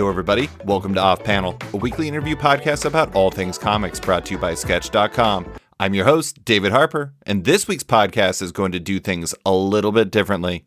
Yo, everybody. Welcome to Off Panel, a weekly interview podcast about all things comics brought to you by Sketch.com. I'm your host, David Harper, and this week's podcast is going to do things a little bit differently.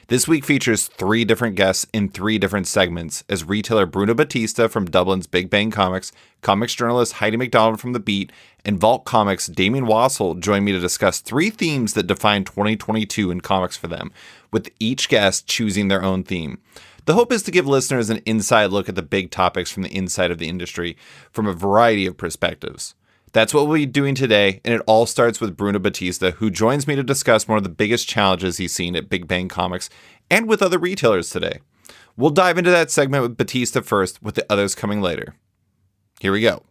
This week features 3 different guests in 3 different segments, as retailer Bruno Batista from Dublin's Big Bang Comics, comics journalist Heidi MacDonald from The Beat, and Vault Comics Damian Wassel join me to discuss 3 themes that define 2022 in comics for them, with each guest choosing their own theme. The hope is to give listeners an inside look at the big topics from the inside of the industry from a variety of perspectives. That's what we'll be doing today, and it all starts with Bruno Batista, who joins me to discuss one of the biggest challenges he's seen at Big Bang Comics and with other retailers today. We'll dive into that segment with Batista first, with the others coming later. Here we go.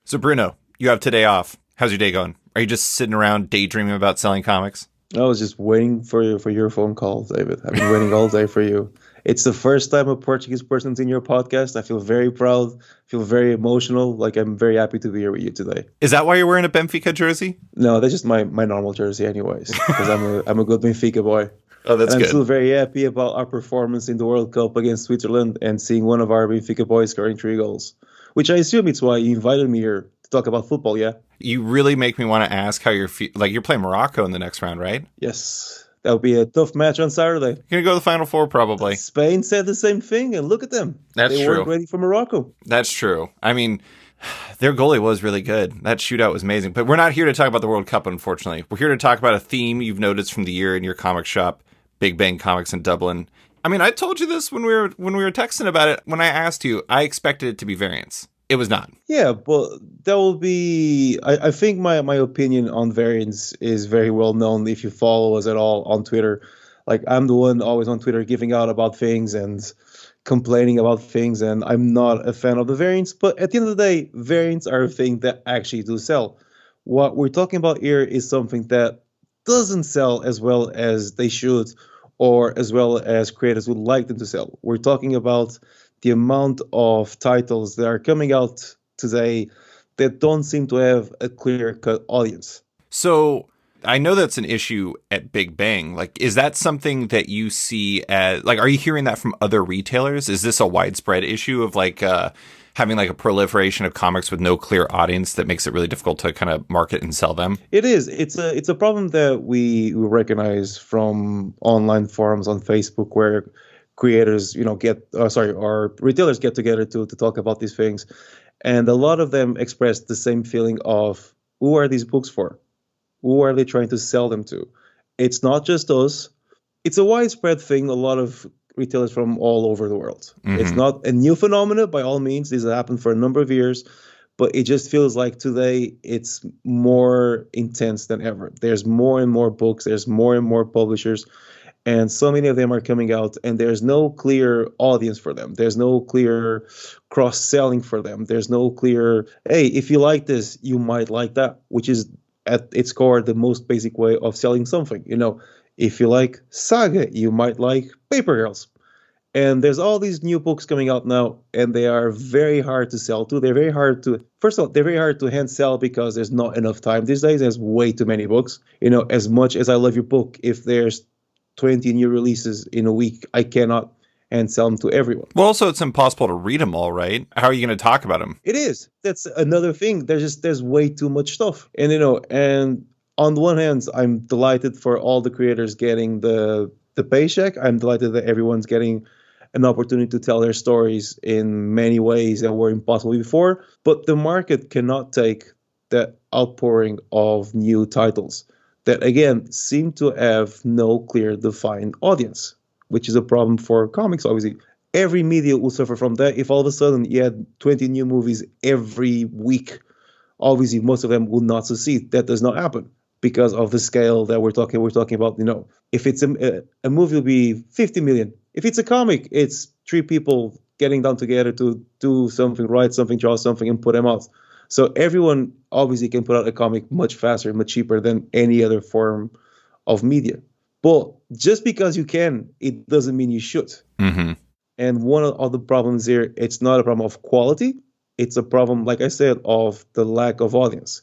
So Bruno, you have today off. How's your day going? Are you just sitting around daydreaming about selling comics? I was just waiting for your phone call, David. I've been waiting all day for you. It's the first time a Portuguese person's in your podcast. I feel very proud, feel very emotional. Like, I'm very happy to be here with you today. Is that why you're wearing a Benfica jersey? No, that's just my normal jersey anyways, because I'm a good Benfica boy. Oh, that's and good. I'm still very happy about our performance in the World Cup against Switzerland and seeing one of our Benfica boys scoring 3 goals, which I assume it's why you invited me here to talk about football, yeah? You really make me want to ask how you're you're playing Morocco in the next round, right? Yes. That'll be a tough match on Saturday. You're going to go to the Final Four, probably. Spain said the same thing, and look at them. They weren't ready for Morocco. That's true. I mean, their goalie was really good. That shootout was amazing. But we're not here to talk about the World Cup, unfortunately. We're here to talk about a theme you've noticed from the year in your comic shop, Big Bang Comics in Dublin. I mean, I told you this when we were texting about it. When I asked you, I expected it to be variants. It was not. Yeah, but that will be... I think my opinion on variants is very well known if you follow us at all on Twitter. Like, I'm the one always on Twitter giving out about things and complaining about things, and I'm not a fan of the variants. But at the end of the day, variants are a thing that actually do sell. What we're talking about here is something that doesn't sell as well as they should, or as well as creators would like them to sell. We're talking about the amount of titles that are coming out today that don't seem to have a clear-cut audience. So I know that's an issue at Big Bang. Like, is that something that you see as, like, are you hearing that from other retailers? Is this a widespread issue of having like a proliferation of comics with no clear audience that makes it really difficult to kind of market and sell them? It is. It's a problem that we recognize from online forums on Facebook where creators, or retailers get together to talk about these things. And a lot of them express the same feeling of, who are these books for? Who are they trying to sell them to? It's not just us. It's a widespread thing. A lot of retailers from all over the world. Mm-hmm. It's not a new phenomenon by all means. This has happened for a number of years, but it just feels like today it's more intense than ever. There's more and more books. There's more and more publishers. And so many of them are coming out, and there's no clear audience for them. There's no clear cross-selling for them. There's no clear, hey, if you like this, you might like that, which is at its core the most basic way of selling something. You know, if you like Saga, you might like Paper Girls. And there's all these new books coming out now, and they are very hard to sell to. They're very hard to, first of all, they're very hard to hand sell because there's not enough time these days. There's way too many books. You know, as much as I love your book, if there's 20 new releases in a week, I cannot and sell them to everyone. Well, also, it's impossible to read them all, right? How are you going to talk about them? It is. That's another thing. There's way too much stuff. And, and on the one hand, I'm delighted for all the creators getting the paycheck. I'm delighted that everyone's getting an opportunity to tell their stories in many ways that were impossible before. But the market cannot take that outpouring of new titles that, again, seem to have no clear defined audience, which is a problem for comics, obviously. Every media will suffer from that. If all of a sudden you had 20 new movies every week, obviously most of them will not succeed. That does not happen because of the scale that we're talking about. If it's a movie, it'll be 50 million. If it's a comic, it's 3 people getting down together to do something, write something, draw something, and put them out. So everyone obviously can put out a comic much faster, much cheaper than any other form of media. But just because you can, it doesn't mean you should. Mm-hmm. And one of the problems here, it's not a problem of quality. It's a problem, like I said, of the lack of audience.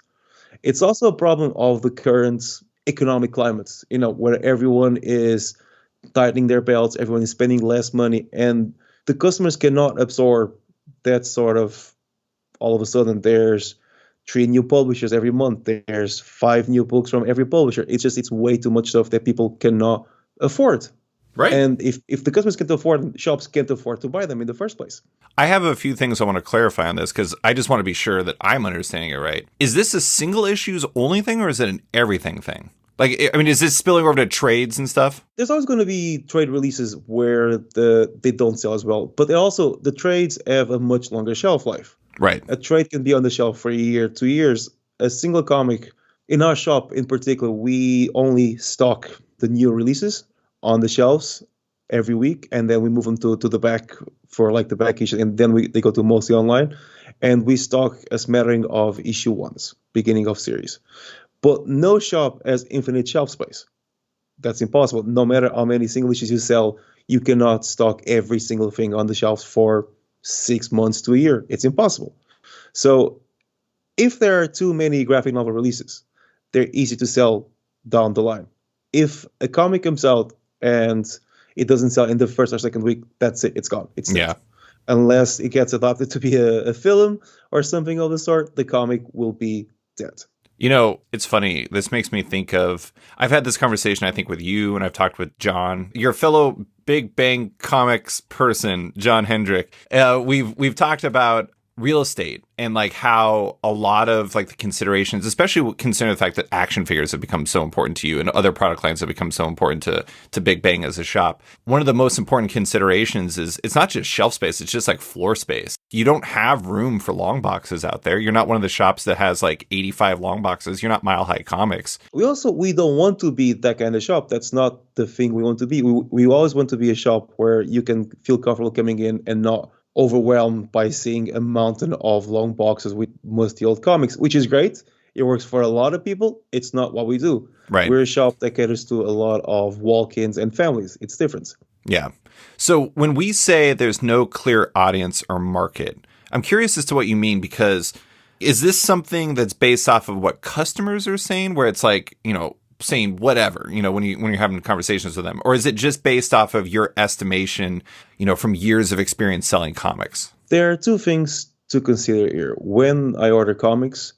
It's also a problem of the current economic climate, where everyone is tightening their belts, everyone is spending less money. And The customers cannot absorb that sort of, all of a sudden there's 3 new publishers every month. There's 5 new books from every publisher. It's way too much stuff that people cannot afford. Right. And if the customers can't afford, shops can't afford to buy them in the first place. I have a few things I want to clarify on this because I just want to be sure that I'm understanding it right. Is this a single issues only thing or is it an everything thing? Like, I mean, is this spilling over to trades and stuff? There's always going to be trade releases where they don't sell as well. But the trades have a much longer shelf life. Right. A trade can be on the shelf for a year, 2 years. A single comic, in our shop in particular, we only stock the new releases on the shelves every week, and then we move them to the back for like the back issue, and then they go to mostly online, and we stock a smattering of issue ones, beginning of series. But no shop has infinite shelf space. That's impossible. No matter how many single issues you sell, you cannot stock every single thing on the shelves for 6 months to a year. It's impossible. So if there are too many graphic novel releases, they're easy to sell down the line. If a comic comes out and it doesn't sell in the first or second week, that's it. It's gone. It's dead. Yeah. Unless it gets adapted to be a film or something of the sort, the comic will be dead. You know, it's funny. This makes me think of, I've had this conversation, I think, with you, and I've talked with John, your fellow Big Bang Comics person, John Hendrick. We've talked about real estate and like how a lot of like the considerations, especially considering the fact that action figures have become so important to you and other product lines have become so important to Big Bang as a shop. One of the most important considerations is it's not just shelf space, it's just like floor space. You don't have room for long boxes out there. You're not one of the shops that has like 85 long boxes. You're not Mile High Comics. We don't want to be that kind of shop. That's not the thing we want to be. We always want to be a shop where you can feel comfortable coming in and not overwhelmed by seeing a mountain of long boxes with musty old comics, which is great. It works for a lot of people. It's not what we do. Right. We're a shop that caters to a lot of walk-ins and families. It's different. Yeah. So when we say there's no clear audience or market, I'm curious as to what you mean, because is this something that's based off of what customers are saying, where it's like, you know, saying whatever, you know, when you're having conversations with them, or is it just based off of your estimation, you know, from years of experience selling comics? There are two things to consider here. When I order comics,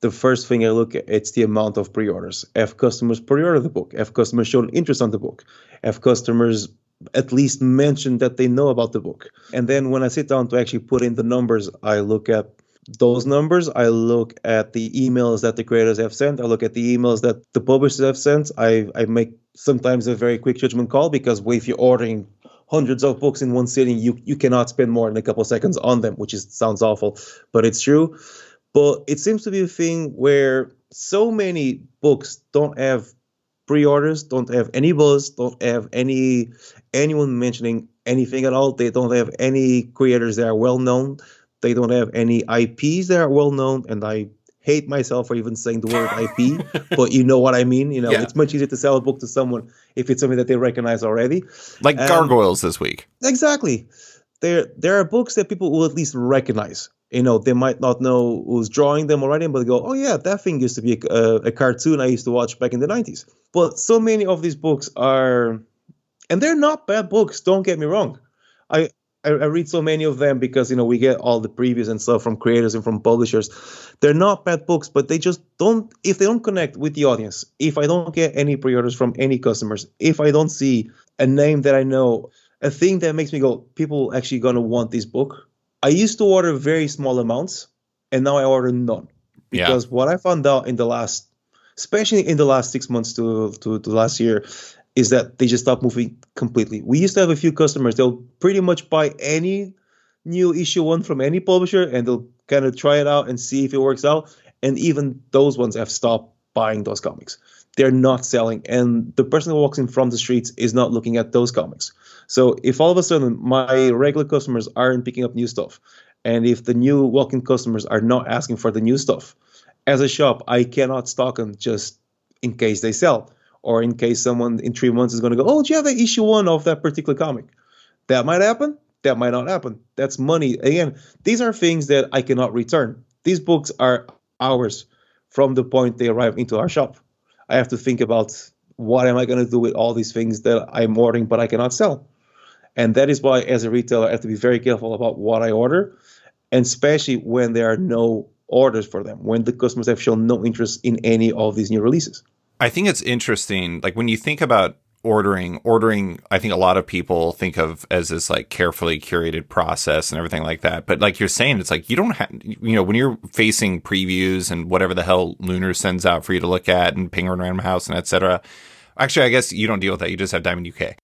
the first thing I look at, it's the amount of pre-orders. Have customers pre-order the book? Have customers shown interest on the book? Have customers at least mentioned that they know about the book? And then when I sit down to actually put in the numbers, I look at those numbers. I look at the emails that the creators have sent. I look at the emails that the publishers have sent. I make sometimes a very quick judgment call, because if you're ordering hundreds of books in one sitting, you cannot spend more than a couple of seconds on them, which sounds awful, but it's true. But it seems to be a thing where so many books don't have pre-orders, don't have any buzz, don't have anyone mentioning anything at all. They don't have any creators that are well known. They don't have any IPs that are well known, and I hate myself for even saying the word IP, but you know what I mean. You know, Yeah. It's much easier to sell a book to someone if it's something that they recognize already. Like Gargoyles this week. Exactly. There are books that people will at least recognize. You know, they might not know who's drawing them already, but they go, oh yeah, that thing used to be a cartoon I used to watch back in the 90s. But so many of these books are, and they're not bad books, don't get me wrong. I read so many of them because, you know, we get all the previews and stuff from creators and from publishers. They're not bad books, but they just don't, if they don't connect with the audience, if I don't get any pre-orders from any customers, if I don't see a name that I know, a thing that makes me go, people actually going to want this book. I used to order very small amounts, and now I order none. Because what I found out especially in the last 6 months to last year, is that they just stopped moving completely. We used to have a few customers. They'll pretty much buy any new issue one from any publisher, and they'll kind of try it out and see if it works out. And even those ones have stopped buying those comics. They're not selling. And the person who walks in from the streets is not looking at those comics. So if all of a sudden my regular customers aren't picking up new stuff, and if the new walk-in customers are not asking for the new stuff, as a shop, I cannot stock them just in case they sell. Or in case someone in 3 months is going to go, oh, do you have an issue one of that particular comic? That might happen. That might not happen. That's money. Again, these are things that I cannot return. These books are ours from the point they arrive into our shop. I have to think about, what am I going to do with all these things that I'm ordering but I cannot sell? And that is why, as a retailer, I have to be very careful about what I order, and especially when there are no orders for them, when the customers have shown no interest in any of these new releases. I think it's interesting. Like when you think about ordering, I think a lot of people think of as this like carefully curated process and everything like that. But like you're saying, it's like you don't have, when you're facing previews and whatever the hell Lunar sends out for you to look at and Penguin Random House and etc. Actually, I guess you don't deal with that. You just have Diamond UK.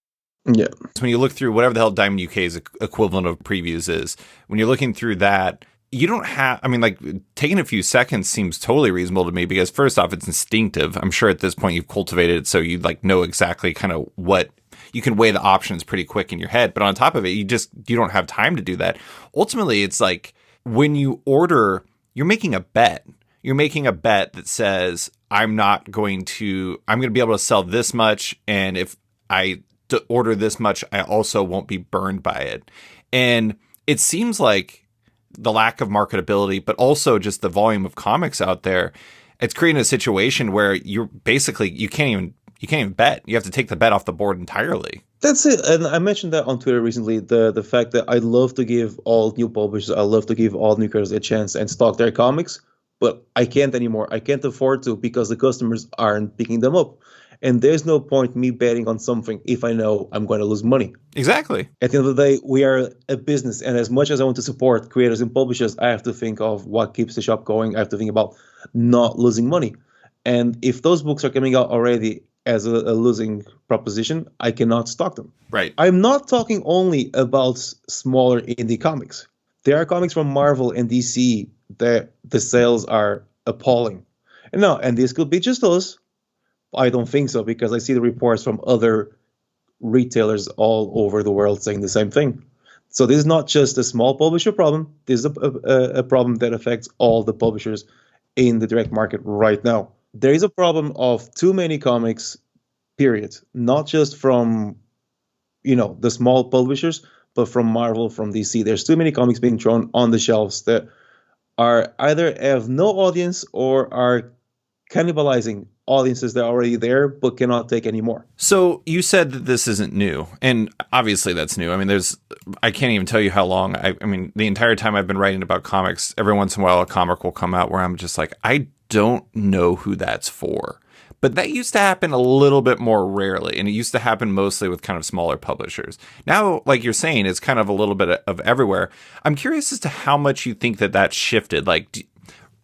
Yeah. So when you look through whatever the hell Diamond UK's equivalent of previews is, when you're looking through that, you don't have, I mean, like taking a few seconds seems totally reasonable to me because first off, it's instinctive. I'm sure at this point you've cultivated it so you like know exactly kind of what you can weigh the options pretty quick in your head. But on top of it, you don't have time to do that. Ultimately, it's like when you order, you're making a bet. You're making a bet that says, I'm going to be able to sell this much. And if I order this much, I also won't be burned by it. And it seems like the lack of marketability, but also just the volume of comics out there, it's creating a situation where you're basically, you can't even bet. You have to take the bet off the board entirely. That's it. And I mentioned that on Twitter recently, the fact that I love to give all new publishers, I love to give all new creators a chance and stock their comics, but I can't anymore. I can't afford to because the customers aren't picking them up. And there's no point me betting on something if I know I'm going to lose money. Exactly. At the end of the day, we are a business. And as much as I want to support creators and publishers, I have to think of what keeps the shop going. I have to think about not losing money. And if those books are coming out already as a losing proposition, I cannot stock them. Right. I'm not talking only about smaller indie comics. There are comics from Marvel and DC that the sales are appalling. And this could be just us. I don't think so, because I see the reports from other retailers all over the world saying the same thing. So this is not just a small publisher problem. This is a problem that affects all the publishers in the direct market right now. There is a problem of too many comics, period. Not just from, the small publishers, but from Marvel, from DC. There's too many comics being thrown on the shelves that are either have no audience or are cannibalizing audiences that are already there but cannot take any more. So you said that this isn't new, and obviously that's new. I mean, I can't even tell you how long. I mean, the entire time I've been writing about comics, every once in a while a comic will come out where I'm just like, I don't know who that's for. But that used to happen a little bit more rarely, and it used to happen mostly with kind of smaller publishers. Now, like you're saying, it's kind of a little bit of everywhere. I'm curious as to how much you think that shifted. Like,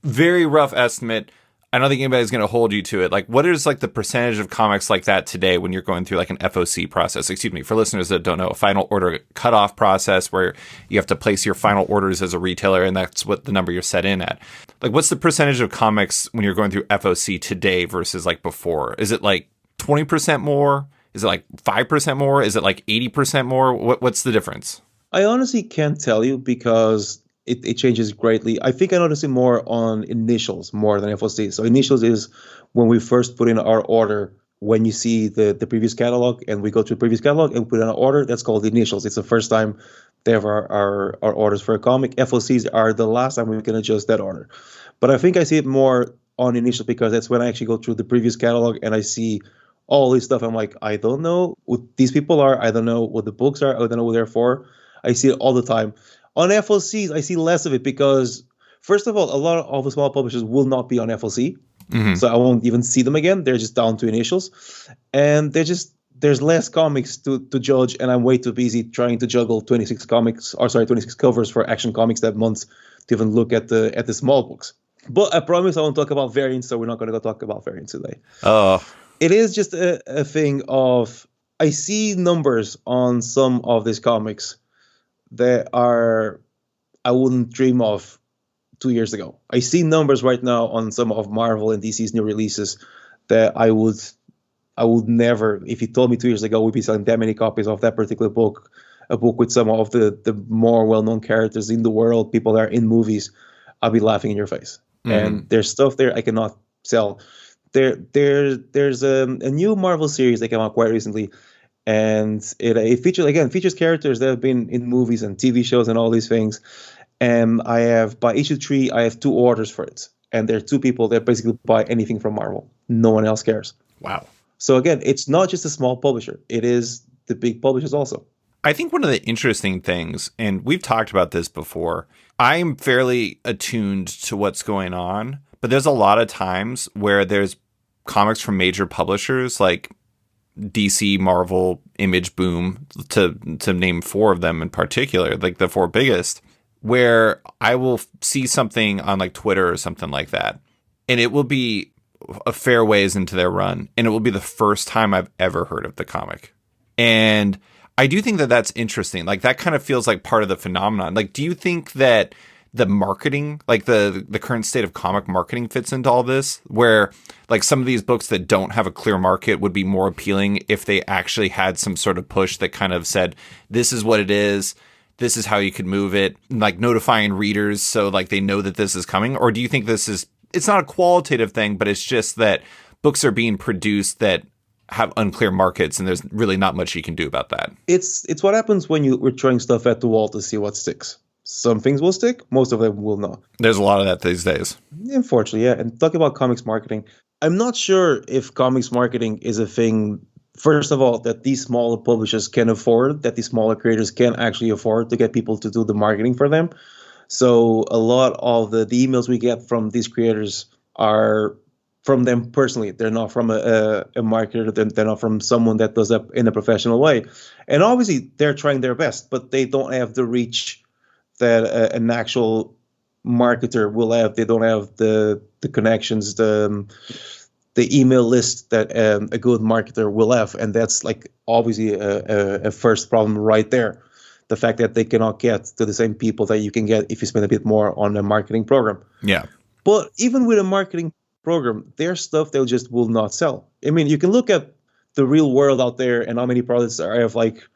very rough estimate. I don't think anybody's going to hold you to it. Like, what is like the percentage of comics like that today when you're going through like an FOC process? Excuse me, for listeners that don't know, a final order cutoff process where you have to place your final orders as a retailer, and that's what the number you're set in at. Like, what's the percentage of comics when you're going through FOC today versus like before? Is it like 20% more? Is it like 5% more? Is it like 80% more? What's the difference? I honestly can't tell you because it changes greatly. I think I notice it more on initials more than FOC. So initials is when we first put in our order. When you see the previous catalog and we go to the previous catalog and put in our order, that's called initials. It's the first time they have our orders for a comic. FOCs are the last time we can adjust that order. But I think I see it more on initial because that's when I actually go through the previous catalog and I see all this stuff. I'm like, I don't know what these people are. I don't know what the books are. I don't know what they're for. I see it all the time. On FOCs, I see less of it because, first of all, a lot of the small publishers will not be on FOC. Mm-hmm. So I won't even see them again. They're just down to initials. And there's less comics to judge, and I'm way too busy trying to juggle 26 covers for Action Comics that month to even look at the small books. But I promise I won't talk about variants, so we're not going to go talk about variants today. Oh. It is just a thing of, I see numbers on some of these comics that I wouldn't dream of 2 years ago. I see numbers right now on some of Marvel and DC's new releases that I would never, if you told me 2 years ago we'd be selling that many copies of that particular book, a book with some of the more well-known characters in the world, people that are in movies, I'll be laughing in your face. Mm-hmm. And there's stuff there I cannot sell. There's a new Marvel series that came out quite recently. And it features characters that have been in movies and TV shows and all these things. And I have, by issue 3, I have 2 orders for it. And there are 2 people that basically buy anything from Marvel. No one else cares. Wow. So again, it's not just a small publisher. It is the big publishers also. I think one of the interesting things, and we've talked about this before, I'm fairly attuned to what's going on, but there's a lot of times where there's comics from major publishers like DC, Marvel, Image, Boom, to name four of them in particular, like the four biggest, where I will see something on like Twitter or something like that, and it will be a fair ways into their run, and it will be the first time I've ever heard of the comic. And I do think that that's interesting. Like, that kind of feels like part of the phenomenon. Like, do you think that the marketing, like the current state of comic marketing, fits into all this, where like some of these books that don't have a clear market would be more appealing if they actually had some sort of push that kind of said, this is what it is, this is how you could move it, like notifying readers so like they know that this is coming? Or do you think this is, it's not a qualitative thing, but it's just that books are being produced that have unclear markets and there's really not much you can do about that? It's what happens when we're throwing stuff at the wall to see what sticks. Some things will stick, most of them will not. There's a lot of that these days. Unfortunately, yeah. And talking about comics marketing, I'm not sure if comics marketing is a thing, first of all, that these smaller publishers can afford, that these smaller creators can actually afford to get people to do the marketing for them. So a lot of the emails we get from these creators are from them personally. They're not from a marketer. They're not from someone that does that in a professional way. And obviously, they're trying their best, but they don't have the reach that an actual marketer will have. They don't have the connections, the email list that a good marketer will have. And that's like obviously a first problem right there. The fact that they cannot get to the same people that you can get if you spend a bit more on a marketing program. Yeah. But even with a marketing program, there's stuff they just will not sell. I mean, you can look at the real world out there and how many products are have like,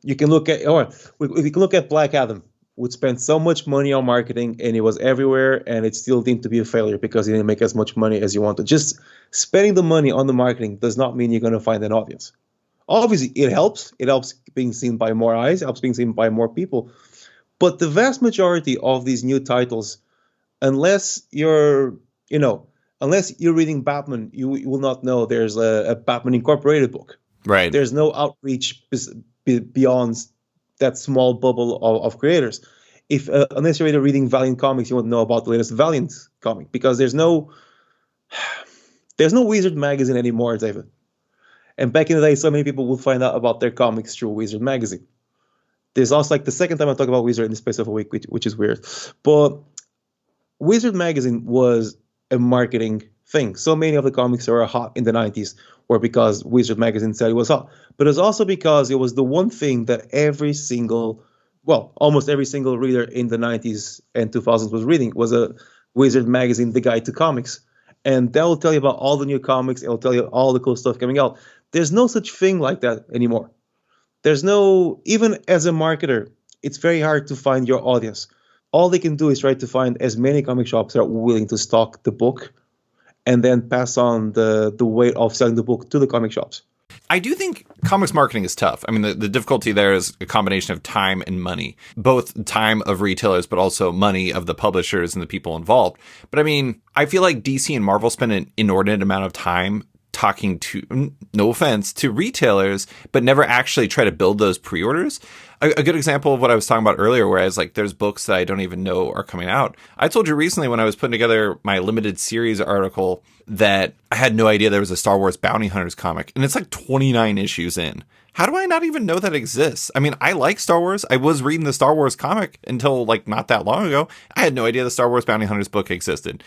you can look at, or we can look at Black Adam, would spend so much money on marketing and it was everywhere and it still deemed to be a failure because he didn't make as much money as you wanted. Just spending the money on the marketing does not mean you're going to find an audience. Obviously, it helps. It helps being seen by more eyes. It helps being seen by more people. But the vast majority of these new titles, unless you're reading Batman, you will not know there's a Batman Incorporated book. Right. There's no outreach beyond that small bubble of creators. Unless you're either reading Valiant comics, you won't know about the latest Valiant comic because there's no Wizard magazine anymore, David. And back in the day, so many people would find out about their comics through Wizard magazine. There's also like the second time I talk about Wizard in the space of a week, which is weird. But Wizard magazine was a marketing thing. So many of the comics that were hot in the 90s were because Wizard magazine said it was hot. But it's also because it was the one thing that almost every single reader in the 90s and 2000s was reading was a Wizard magazine, the guide to comics. And that will tell you about all the new comics. It will tell you all the cool stuff coming out. There's no such thing like that anymore. Even as a marketer, it's very hard to find your audience. All they can do is try to find as many comic shops that are willing to stock the book and then pass on the weight of selling the book to the comic shops. I do think comics marketing is tough. I mean, the difficulty there is a combination of time and money, both time of retailers, but also money of the publishers and the people involved. But I mean, I feel like DC and Marvel spend an inordinate amount of time talking to, no offense, to retailers, but never actually try to build those pre-orders. A good example of what I was talking about earlier, where I was like, there's books that I don't even know are coming out. I told you recently when I was putting together my limited series article that I had no idea there was a Star Wars Bounty Hunters comic, and it's like 29 issues in. How do I not even know that exists? I mean, I like Star Wars. I was reading the Star Wars comic until like not that long ago. I had no idea the Star Wars Bounty Hunters book existed.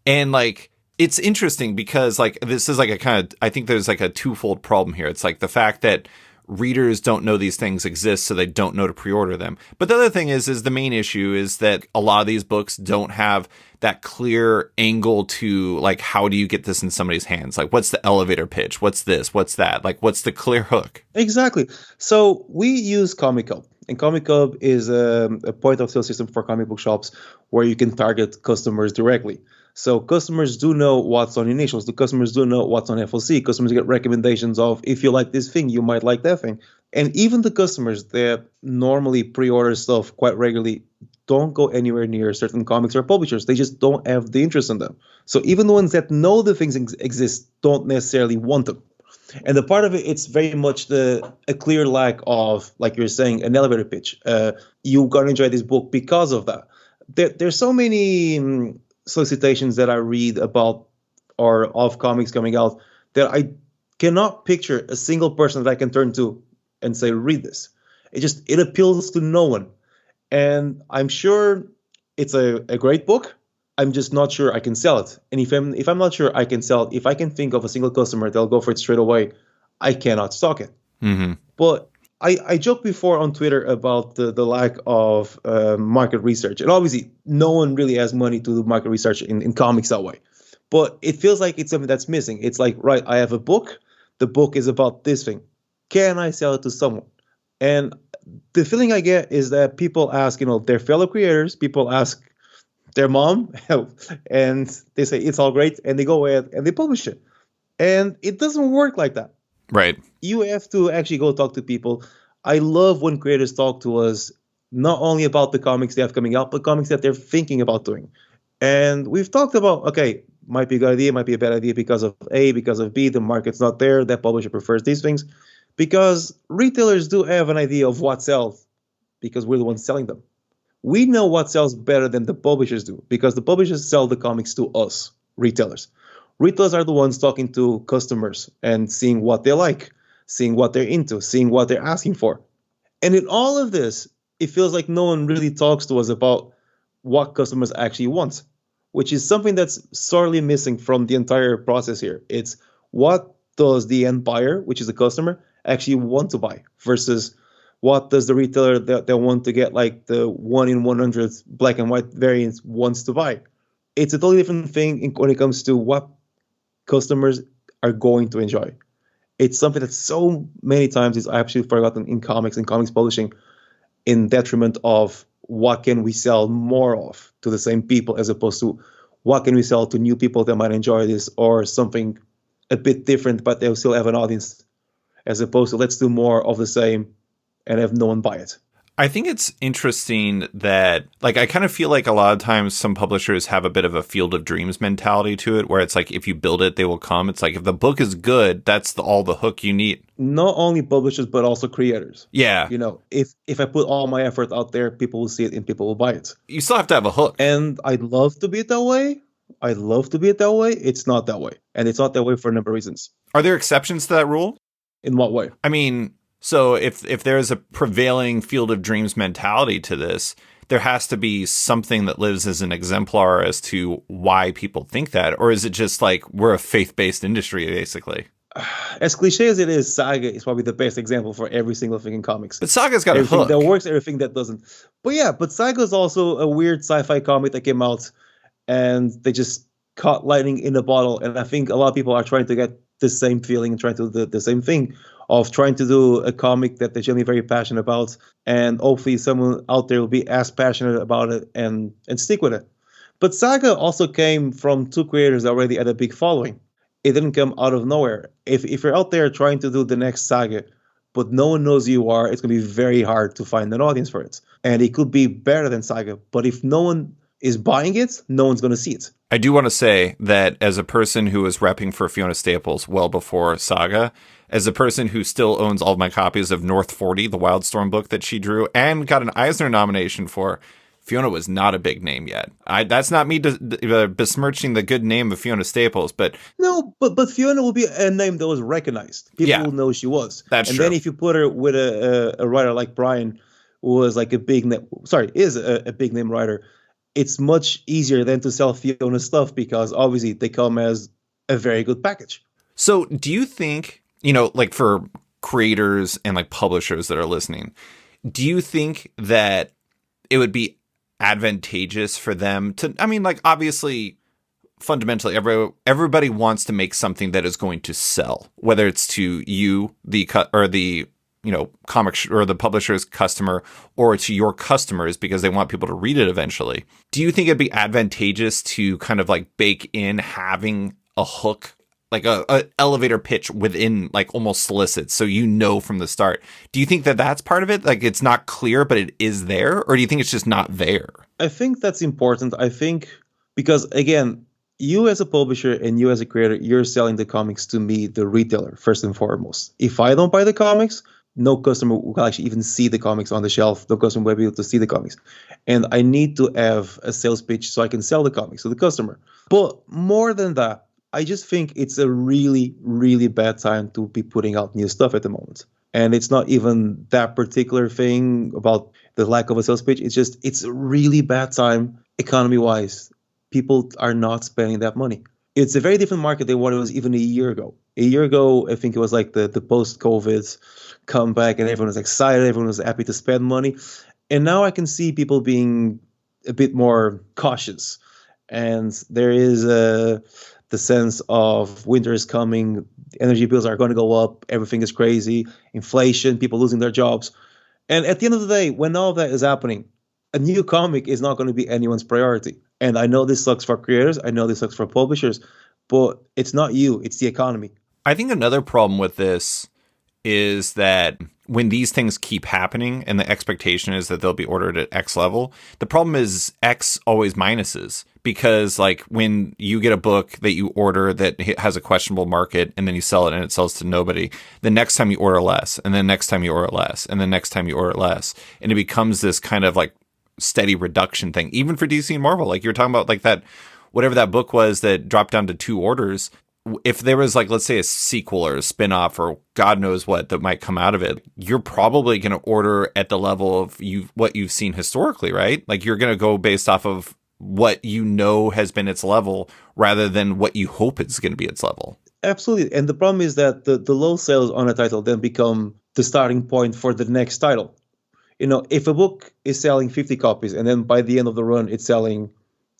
And like, it's interesting because like this is like a kind of, I think there's like a twofold problem here. It's like the fact that readers don't know these things exist, so they don't know to pre-order them. But the other thing is the main issue is that a lot of these books don't have that clear angle to like, how do you get this in somebody's hands? Like, what's the elevator pitch? What's this? What's that? Like, what's the clear hook? Exactly. So we use Comic Hub. And Comic Hub is a point of sale system for comic book shops where you can target customers directly. So customers do know what's on initials. The customers do know what's on FOC. Customers get recommendations of, if you like this thing, you might like that thing. And even the customers that normally pre-order stuff quite regularly don't go anywhere near certain comics or publishers. They just don't have the interest in them. So even the ones that know the things exist don't necessarily want them. And the part of it, it's very much a clear lack of, like you're saying, an elevator pitch. You're going to enjoy this book because of that. There's so many solicitations that I read about or of comics coming out that I cannot picture a single person that I can turn to and say, read this. It appeals to no one. And I'm sure it's a great book. I'm just not sure I can sell it. And if I'm not sure I can sell it, if I can think of a single customer that'll go for it straight away, I cannot stock it. Mm-hmm. But I joked before on Twitter about the lack of market research. And obviously, no one really has money to do market research in comics that way. But it feels like it's something that's missing. It's like, right, I have a book. The book is about this thing. Can I sell it to someone? And the feeling I get is that people ask, their fellow creators, people ask their mom, and they say, it's all great. And they go ahead and they publish it. And it doesn't work like that. Right. You have to actually go talk to people. I love when creators talk to us, not only about the comics they have coming out, but comics that they're thinking about doing. And we've talked about, okay, might be a good idea, might be a bad idea because of A, because of B, the market's not there, that publisher prefers these things. Because retailers do have an idea of what sells, because we're the ones selling them. We know what sells better than the publishers do, because the publishers sell the comics to us, retailers. Retailers are the ones talking to customers and seeing what they like, seeing what they're into, seeing what they're asking for. And in all of this, it feels like no one really talks to us about what customers actually want, which is something that's sorely missing from the entire process here. It's what does the end buyer, which is the customer, actually want to buy versus what does the retailer that want to get like the 1 in 100 black and white variants wants to buy. It's a totally different thing when it comes to what customers are going to enjoy. It's something that so many times is actually forgotten in comics and comics publishing, in detriment of what can we sell more of to the same people, as opposed to what can we sell to new people that might enjoy this, or something a bit different but they'll still have an audience, as opposed to let's do more of the same and have no one buy it. I think it's interesting that, like, I kind of feel like a lot of times some publishers have a bit of a Field of Dreams mentality to it, where it's like, if you build it, they will come. It's like, if the book is good, that's all the hook you need. Not only publishers, but also creators. Yeah. If I put all my effort out there, people will see it and people will buy it. You still have to have a hook. And I'd love to be it that way. It's not that way. And it's not that way for a number of reasons. Are there exceptions to that rule? In what way? I mean, so if there's a prevailing Field of Dreams mentality to this, there has to be something that lives as an exemplar as to why people think that. Or is it just like we're a faith-based industry, basically? As cliche as it is, Saga is probably the best example for every single thing in comics. But Saga's got everything a hook. that works, everything that doesn't. But Saga is also a weird sci-fi comic that came out and they just caught lightning in a bottle. And I think a lot of people are trying to get the same feeling and trying to do the same thing of trying to do a comic that they're generally very passionate about. And hopefully someone out there will be as passionate about it and stick with it. But Saga also came from two creators that already had a big following. It didn't come out of nowhere. If you're out there trying to do the next Saga, but no one knows who you are, it's going to be very hard to find an audience for it. And it could be better than Saga. But if no one is buying it, no one's going to see it. I do want to say that as a person who was repping for Fiona Staples well before Saga, as a person who still owns all of my copies of North 40, the Wildstorm book that she drew, and got an Eisner nomination for, Fiona was not a big name yet. That's not me besmirching the good name of Fiona Staples, but... No, but Fiona will be a name that was recognized. People will know she was. That's true. And then if you put her with a writer like Brian, who was like a big name... Sorry, is a big name writer, it's much easier than to sell Fiona stuff because obviously they come as a very good package. So do you think, like for creators and like publishers that are listening, do you think that it would be advantageous for them to, obviously fundamentally everybody wants to make something that is going to sell, whether it's to you, the comic or the publisher's customer, or to your customers because they want people to read it eventually. Do you think it'd be advantageous to kind of like bake in having a hook, like a elevator pitch within, like almost solicit, so from the start? Do you think that that's part of it? Like it's not clear, but it is there? Or do you think it's just not there? I think that's important. I think because, again, You as a publisher and you as a creator, you're selling the comics to me, the retailer, first and foremost. If I don't buy the comics, no customer will actually even see the comics on the shelf. No customer will be able to see the comics. And I need to have a sales pitch so I can sell the comics to the customer. But more than that, I just think it's a really, really bad time to be putting out new stuff at the moment. And it's not even that particular thing about the lack of a sales pitch. It's just, it's a really bad time economy-wise. People are not spending that money. It's a very different market than what it was even a year ago. A year ago, I think it was like the post-COVID comeback and everyone was excited. Everyone was happy to spend money. And now I can see people being a bit more cautious. And there is the sense of winter is coming, energy bills are going to go up, everything is crazy, inflation, people losing their jobs. And at the end of the day, when all that is happening, a new comic is not going to be anyone's priority. And I know this sucks for creators, I know this sucks for publishers, but it's not you, it's the economy. I think another problem with this is that when these things keep happening and the expectation is that they'll be ordered at X level, the problem is X always minuses. Because like when you get a book that you order that has a questionable market and then you sell it and it sells to nobody, the next time you order less, and then next time you order less, and then next time you order less. And it becomes this kind of like steady reduction thing, even for DC and Marvel. Like you're talking about like that, whatever that book was that dropped down to 2 orders. If there was like, let's say a sequel or a spinoff or God knows what that might come out of it, you're probably going to order at the level of what you've seen historically, right? Like you're going to go based off of what you know has been its level rather than what you hope it's going to be its level. Absolutely. And the problem is that the low sales on a title then become the starting point for the next title. You know, if a book is selling 50 copies and then by the end of the run it's selling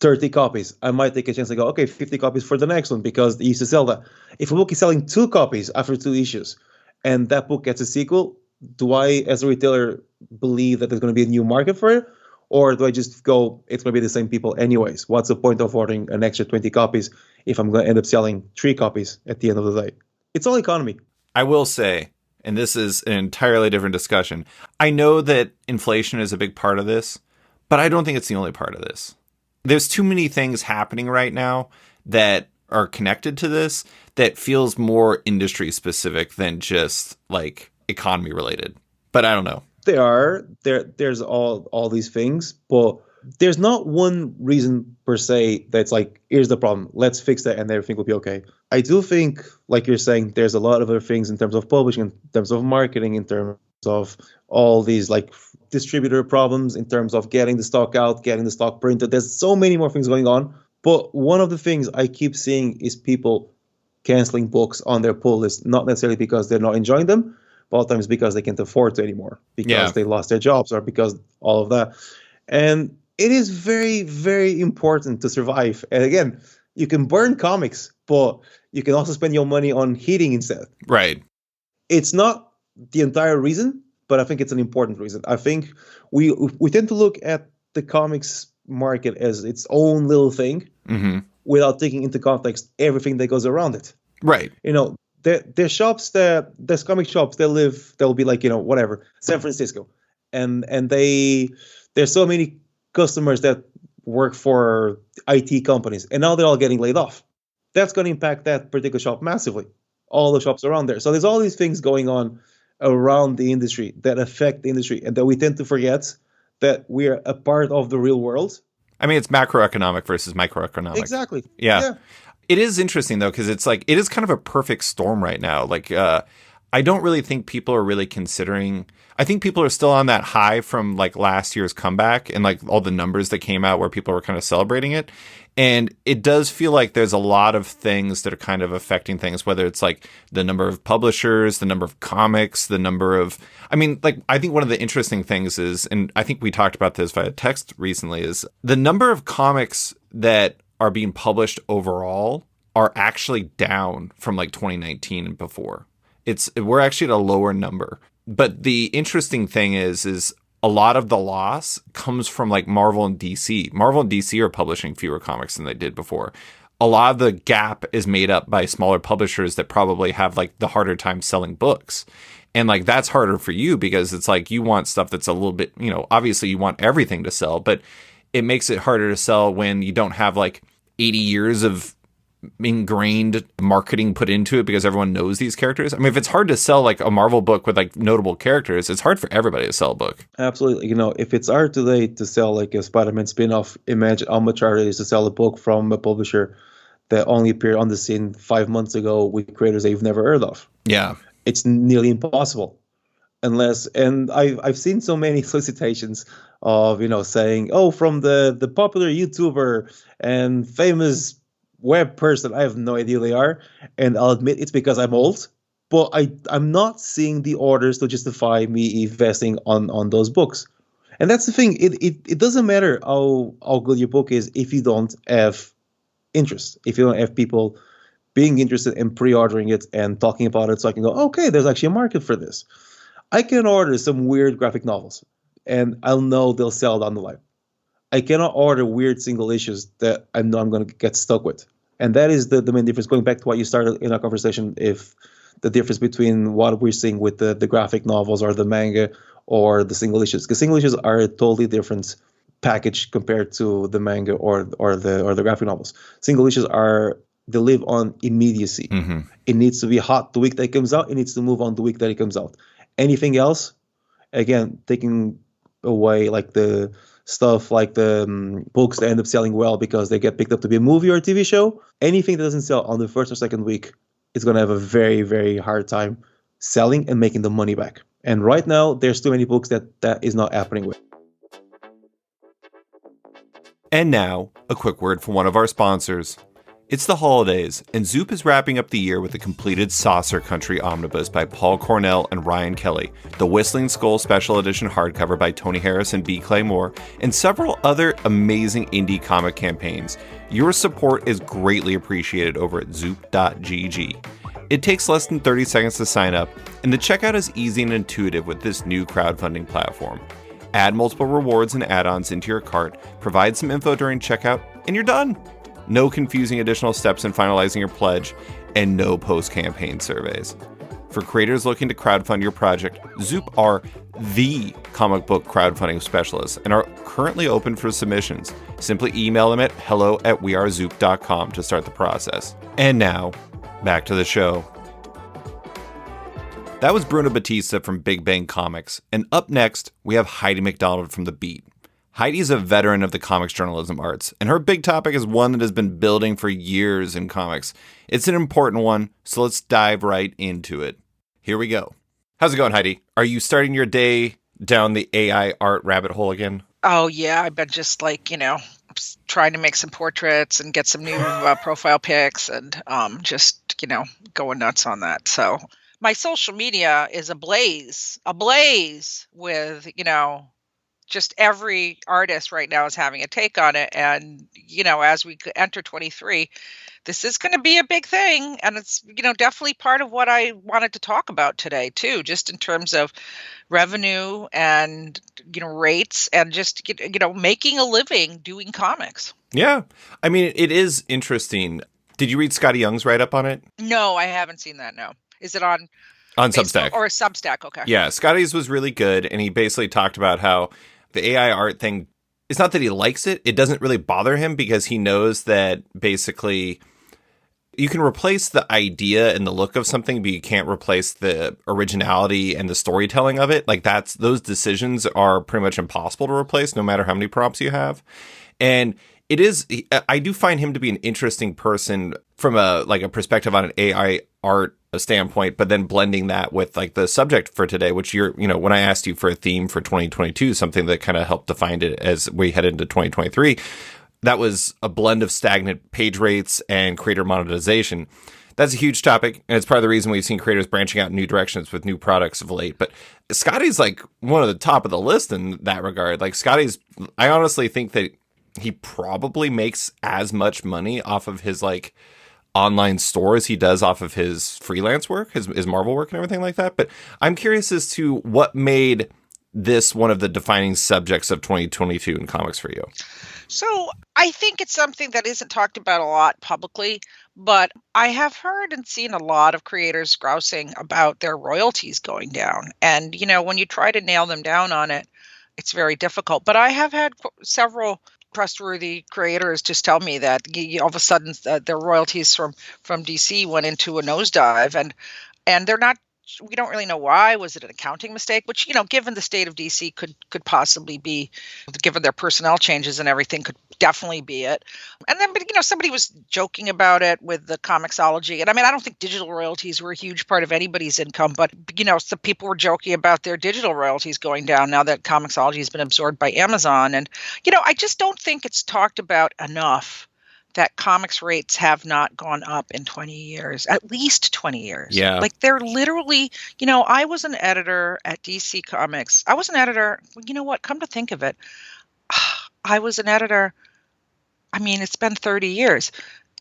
30 copies, I might take a chance to go, okay, 50 copies for the next one because they used to sell that. If a book is selling 2 copies after 2 issues and that book gets a sequel, do I, as a retailer, believe that there's going to be a new market for it? Or do I just go, it's going to be the same people anyways? What's the point of ordering an extra 20 copies if I'm going to end up selling 3 copies at the end of the day? It's all economy. I will say, and this is an entirely different discussion, I know that inflation is a big part of this, but I don't think it's the only part of this. There's too many things happening right now that are connected to this that feels more industry specific than just like economy related. But I don't know. There's all these things, but there's not one reason per se that's like, here's the problem, let's fix that and everything will be okay. I do think, like you're saying, there's a lot of other things in terms of publishing, in terms of marketing, in terms of all these like distributor problems, in terms of getting the stock out, getting the stock printed. There's so many more things going on. But one of the things I keep seeing is people canceling books on their pull list, not necessarily because they're not enjoying them, but a lot of times because they can't afford to anymore, because they lost their jobs or because all of that. And it is very, very important to survive. And again, you can burn comics, but you can also spend your money on heating instead. Right. It's not the entire reason, but I think it's an important reason. I think we tend to look at the comics market as its own little thing without taking into context everything that goes around it. Right. You know, there's shops there's comic shops they'll be like, you know, whatever, San Francisco. And there's so many customers that work for IT companies, and now they're all getting laid off. That's going to impact that particular shop massively. All the shops around there. So there's all these things going on around the industry that affect the industry, and that we tend to forget that we're a part of the real world. I mean, it's macroeconomic versus microeconomic. Exactly. Yeah. It is interesting, though, because it's like, it is kind of a perfect storm right now. Like, I don't really think people are really considering, I think people are still on that high from like last year's comeback and like all the numbers that came out where people were kind of celebrating it. And it does feel like there's a lot of things that are kind of affecting things, whether it's like the number of publishers, the number of comics, the number of, I mean, like, I think one of the interesting things is, and I think we talked about this via text recently, is the number of comics that are being published overall are actually down from like 2019 and before. We're actually at a lower number. But the interesting thing is a lot of the loss comes from like Marvel and DC. Marvel and DC are publishing fewer comics than they did before. A lot of the gap is made up by smaller publishers that probably have like the harder time selling books. And like, that's harder for you because it's like, you want stuff that's a little bit, you know, obviously you want everything to sell, but it makes it harder to sell when you don't have like 80 years of ingrained marketing put into it because everyone knows these characters. I mean, if it's hard to sell like a Marvel book with like notable characters, it's hard for everybody to sell a book. Absolutely. If it's hard today to sell like a Spider-Man spin-off, imagine how much harder it is to sell a book from a publisher that only appeared on the scene 5 months ago with creators that you've never heard of. Yeah. It's nearly impossible. And I've seen so many solicitations of, saying, oh, from the popular YouTuber and famous web person. I have no idea who they are. And I'll admit it's because I'm old. But I'm not seeing the orders to justify me investing on those books. And that's the thing. It doesn't matter how good your book is if you don't have interest, if you don't have people being interested in pre-ordering it and talking about it, so I can go, okay, there's actually a market for this. I can order some weird graphic novels, and I'll know they'll sell down the line. I cannot order weird single issues that I know I'm going to get stuck with. And that is the main difference, going back to what you started in our conversation, if the difference between what we're seeing with the graphic novels or the manga or the single issues. Because single issues are a totally different package compared to the manga or the graphic novels. Single issues they live on immediacy. Mm-hmm. It needs to be hot the week that it comes out. It needs to move on the week that it comes out. Anything else, again, taking away like the stuff like the books that end up selling well because they get picked up to be a movie or a TV show, anything that doesn't sell on the first or second week is going to have a very, very hard time selling and making the money back. And right now, there's too many books that is not happening with. And now, a quick word from one of our sponsors. It's the holidays, and Zoop is wrapping up the year with the completed Saucer Country Omnibus by Paul Cornell and Ryan Kelly, the Whistling Skull Special Edition hardcover by Tony Harris and B. Clay Moore, and several other amazing indie comic campaigns. Your support is greatly appreciated over at zoop.gg. It takes less than 30 seconds to sign up, and the checkout is easy and intuitive with this new crowdfunding platform. Add multiple rewards and add-ons into your cart, provide some info during checkout, and you're done. No confusing additional steps in finalizing your pledge, and no post-campaign surveys. For creators looking to crowdfund your project, Zoop are the comic book crowdfunding specialists and are currently open for submissions. Simply email them at hello@wearezoop.com to start the process. And now, back to the show. That was Bruno Batista from Big Bang Comics, and up next, we have Heidi MacDonald from The Beat. Heidi's a veteran of the comics journalism arts, and her big topic is one that has been building for years in comics. It's an important one, so let's dive right into it. Here we go. How's it going, Heidi? Are you starting your day down the AI art rabbit hole again? Oh, yeah. I've been just trying to make some portraits and get some new profile pics and just going nuts on that. So my social media is ablaze with, just every artist right now is having a take on it. And, as we enter 23, this is going to be a big thing. And it's, definitely part of what I wanted to talk about today, too, just in terms of revenue and, rates and just, making a living doing comics. Yeah. I mean, it is interesting. Did you read Scotty Young's write-up on it? No, I haven't seen that, no. Is it on Substack? Or Substack, okay. Yeah, Scotty's was really good, and he basically talked about how the AI art thing, it's not that he likes it, it doesn't really bother him because he knows that basically you can replace the idea and the look of something, but you can't replace the originality and the storytelling of it. Like those decisions are pretty much impossible to replace no matter how many prompts you have. And I do find him to be an interesting person from a perspective on an AI art standpoint, but then blending that with like the subject for today, which when I asked you for a theme for 2022, something that kind of helped define it as we head into 2023, that was a blend of stagnant page rates and creator monetization. That's a huge topic, and it's part of the reason we've seen creators branching out in new directions with new products of late. But Scotty's like one of the top of the list in that regard. Like I honestly think that he probably makes as much money off of his online store as he does off of his freelance work, his Marvel work and everything like that. But I'm curious as to what made this one of the defining subjects of 2022 in comics for you. So I think it's something that isn't talked about a lot publicly, but I have heard and seen a lot of creators grousing about their royalties going down. And, when you try to nail them down on it, it's very difficult. But I have had several trustworthy creators just tell me that all of a sudden their royalties from DC went into a nosedive, and they're not. We don't really know why. Was it an accounting mistake? Which, given the state of DC, could possibly be, given their personnel changes and everything, could definitely be it. And then, but somebody was joking about it with the Comixology, and I mean, I don't think digital royalties were a huge part of anybody's income, but some people were joking about their digital royalties going down now that Comixology has been absorbed by Amazon, and I just don't think it's talked about enough that comics rates have not gone up in 20 years, at least 20 years. Yeah. Like they're literally, I was an editor at DC Comics. I was an editor, you know what, come to think of it, I was an editor, I mean, it's been 30 years,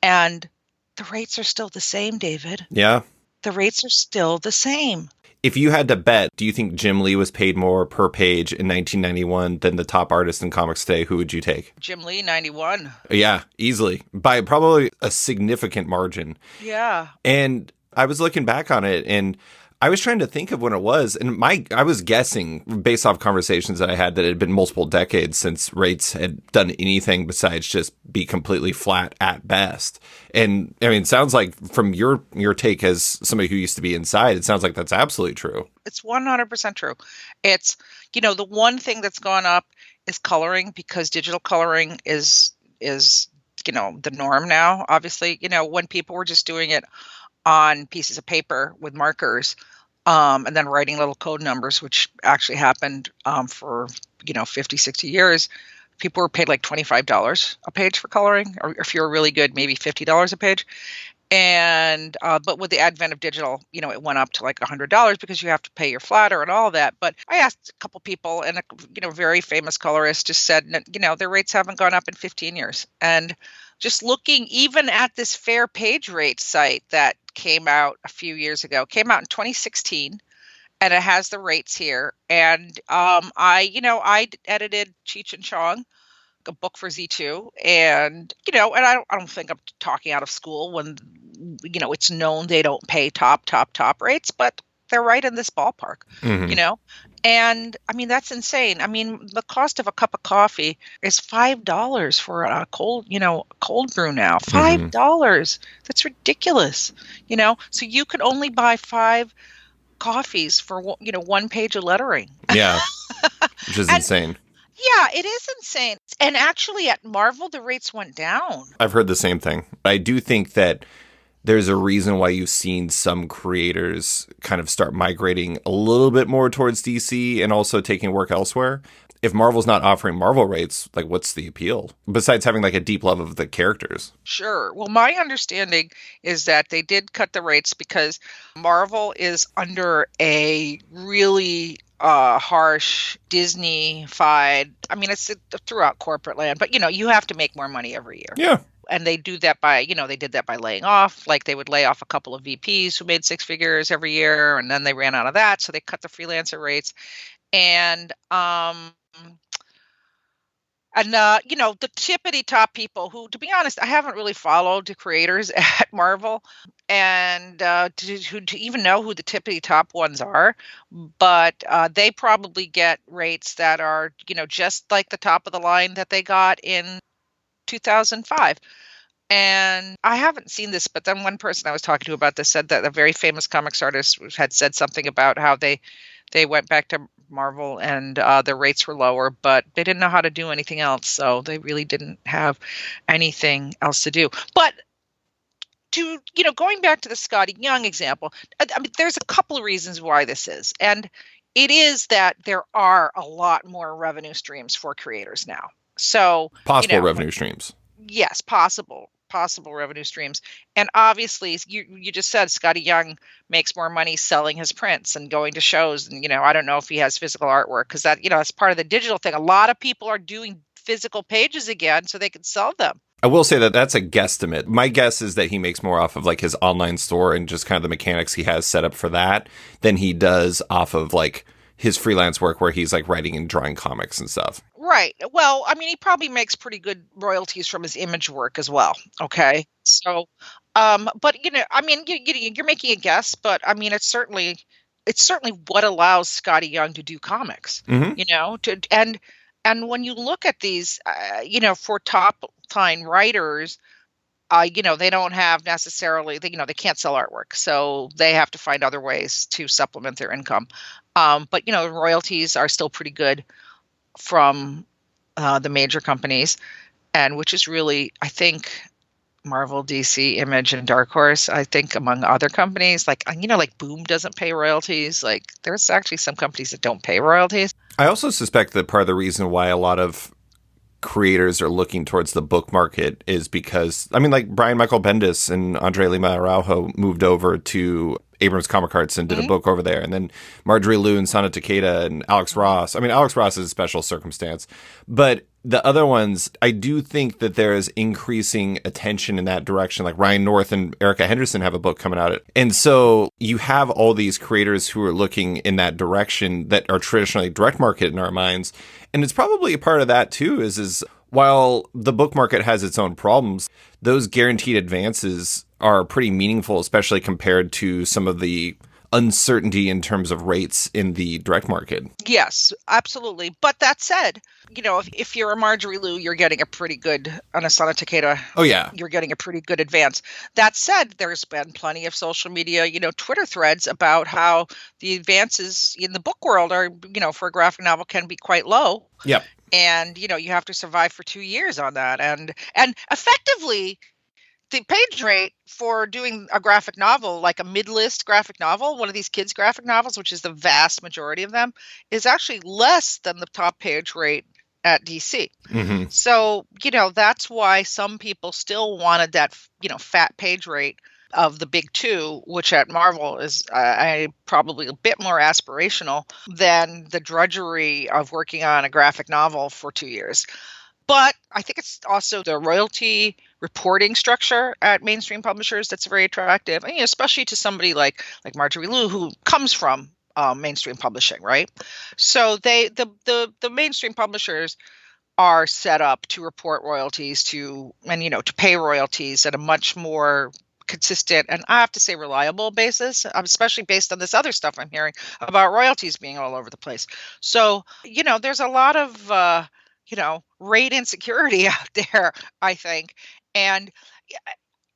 and the rates are still the same, David. Yeah. The rates are still the same. If you had to bet, do you think Jim Lee was paid more per page in 1991 than the top artist in comics today? Who would you take? Jim Lee, 91. Yeah, easily. By probably a significant margin. Yeah. And I was looking back on it, and I was trying to think of when it was. And I was guessing, based off conversations that I had, that it had been multiple decades since rates had done anything besides just be completely flat at best. And I mean, it sounds like from your take as somebody who used to be inside, it sounds like that's absolutely true. It's 100% true. It's, the one thing that's gone up is coloring, because digital coloring is the norm now. Obviously, when people were just doing it on pieces of paper with markers, and then writing little code numbers, which actually happened for 50, 60 years. People were paid like $25 a page for coloring, or if you're really good, maybe $50 a page. And but with the advent of digital, it went up to like $100 because you have to pay your flatter and all of that. But I asked a couple people, and a very famous colorist just said, their rates haven't gone up in 15 years. And just looking even at this Fair Page Rate site that came out a few years ago, came out in 2016, and it has the rates here. And I edited Cheech and Chong, a book for Z2, and and I don't think I'm talking out of school when it's known they don't pay top rates, but they're right in this ballpark. Mm-hmm. And I mean, that's insane. I mean, the cost of a cup of coffee is $5 for a cold brew now. $5. Mm-hmm. That's ridiculous. So you could only buy 5 coffees for one page of lettering. Yeah, which is insane. Yeah, it is insane. And actually at Marvel, the rates went down. I've heard the same thing. I do think that there's a reason why you've seen some creators kind of start migrating a little bit more towards DC and also taking work elsewhere. If Marvel's not offering Marvel rates, like, what's the appeal? Besides having like a deep love of the characters. Sure. Well, my understanding is that they did cut the rates because Marvel is under a really harsh Disney-fied, I mean, it's throughout corporate land, but you have to make more money every year. Yeah. And they do that by, they did that by laying off. Like they would lay off a couple of VPs who made 6 figures every year, and then they ran out of that, so they cut the freelancer rates. And the tippity top people who, to be honest, I haven't really followed the creators at Marvel, and to even know who the tippity top ones are, but they probably get rates that are, just like the top of the line that they got in 2005. And I haven't seen this, but then one person I was talking to about this said that a very famous comics artist had said something about how they went back to Marvel and the rates were lower, but they didn't know how to do anything else. So they really didn't have anything else to do. But to, going back to the Scotty Young example, I mean, there's a couple of reasons why this is. And it is that there are a lot more revenue streams for creators now. So possible revenue streams. Yes, possible revenue streams. And obviously, you just said Scotty Young makes more money selling his prints and going to shows. And, I don't know if he has physical artwork because that, that's part of the digital thing. A lot of people are doing physical pages again so they can sell them. I will say that that's a guesstimate. My guess is that he makes more off of like his online store and just kind of the mechanics he has set up for that than he does off of like his freelance work where he's like writing and drawing comics and stuff. Right. Well, I mean, he probably makes pretty good royalties from his image work as well. Okay. So, but I mean, you're making a guess, but I mean, it's certainly what allows Scotty Young to do comics, mm-hmm. and And when you look at these, for top line writers, they don't have necessarily, they can't sell artwork. So they have to find other ways to supplement their income. But royalties are still pretty good from the major companies, and which is really, I think, Marvel, DC, Image, and Dark Horse, I think, among other companies, like Boom doesn't pay royalties. Like, there's actually some companies that don't pay royalties. I also suspect that part of the reason why a lot of creators are looking towards the book market is because, like Brian Michael Bendis and Andre Lima Araujo moved over to Abrams Comic Arts and did a book over there. And then Marjorie Liu and Sana Takeda and Alex Ross. Alex Ross is a special circumstance. But the other ones, I do think that there is increasing attention in that direction. Like Ryan North and Erica Henderson have a book coming out. And so you have all these creators who are looking in that direction that are traditionally direct market in our minds. And it's probably a part of that too, is while the book market has its own problems, those guaranteed advances are pretty meaningful, especially compared to some of the uncertainty in terms of rates in the direct market. Yes, absolutely. But that said, if you're a Marjorie Liu, you're getting a pretty good, on a Sana Takeda, you're getting a pretty good advance. That said, there's been plenty of social media, Twitter threads about how the advances in the book world are, for a graphic novel can be quite low. Yep. And, you have to survive for 2 years on that. And effectively, the page rate for doing a graphic novel, like a mid-list graphic novel, one of these kids' graphic novels, which is the vast majority of them, is actually less than the top page rate at DC. Mm-hmm. So, that's why some people still wanted that, fat page rate of the big two, which at Marvel is probably a bit more aspirational than the drudgery of working on a graphic novel for 2 years. But I think it's also the royalty reporting structure at mainstream publishers that's very attractive, and, especially to somebody like Marjorie Liu, who comes from mainstream publishing, right? So the mainstream publishers are set up to report royalties to pay royalties at a much more consistent and, I have to say, reliable basis, especially based on this other stuff I'm hearing about royalties being all over the place. So, there's a lot of rate insecurity out there, I think. And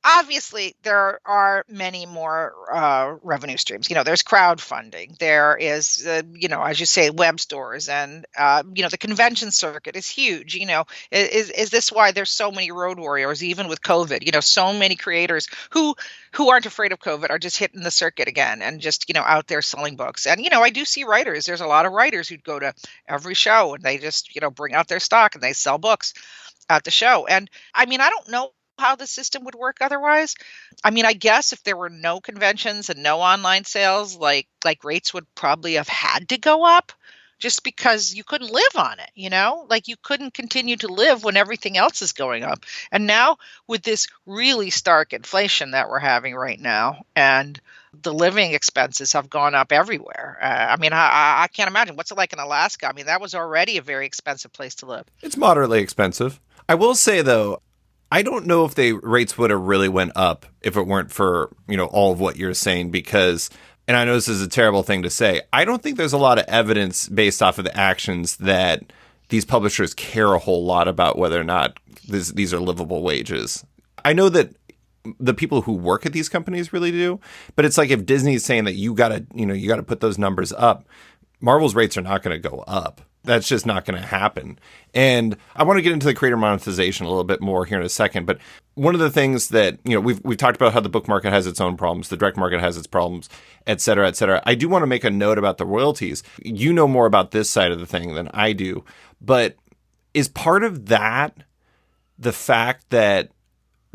obviously, there are many more revenue streams. There's crowdfunding. There is, as you say, web stores, and the convention circuit is huge. Is this why there's so many road warriors, even with COVID? So many creators who aren't afraid of COVID are just hitting the circuit again and just out there selling books. And I do see writers. There's a lot of writers who go to every show and they just bring out their stock and they sell books at the show. And I don't know how the system would work otherwise. I guess if there were no conventions and no online sales, like rates would probably have had to go up, just because you couldn't live on it, like you couldn't continue to live when everything else is going up. And now with this really stark inflation that we're having right now, and the living expenses have gone up everywhere. I can't imagine. What's it like in Alaska? That was already a very expensive place to live. It's moderately expensive. I will say, though, I don't know if the rates would have really went up if it weren't for, all of what you're saying, because, and I know this is a terrible thing to say, I don't think there's a lot of evidence based off of the actions that these publishers care a whole lot about whether or not these are livable wages. I know that the people who work at these companies really do, but it's like if Disney's saying that you gotta put those numbers up, Marvel's rates are not going to go up. That's just not going to happen. And I want to get into the creator monetization a little bit more here in a second. But one of the things that, we've talked about how the book market has its own problems, the direct market has its problems, et cetera, et cetera. I do want to make a note about the royalties. You know more about this side of the thing than I do. But is part of that the fact that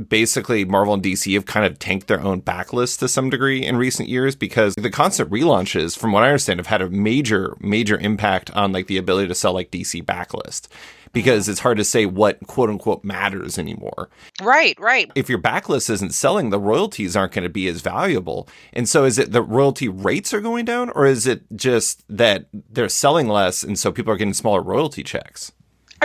basically Marvel and DC have kind of tanked their own backlist to some degree in recent years, because the constant relaunches, from what I understand, have had a major impact on the ability to sell DC backlist, because it's hard to say what quote unquote matters anymore. Right. If your backlist isn't selling, the royalties aren't going to be as valuable. And so is it the royalty rates are going down, or is it just that they're selling less and so people are getting smaller royalty checks?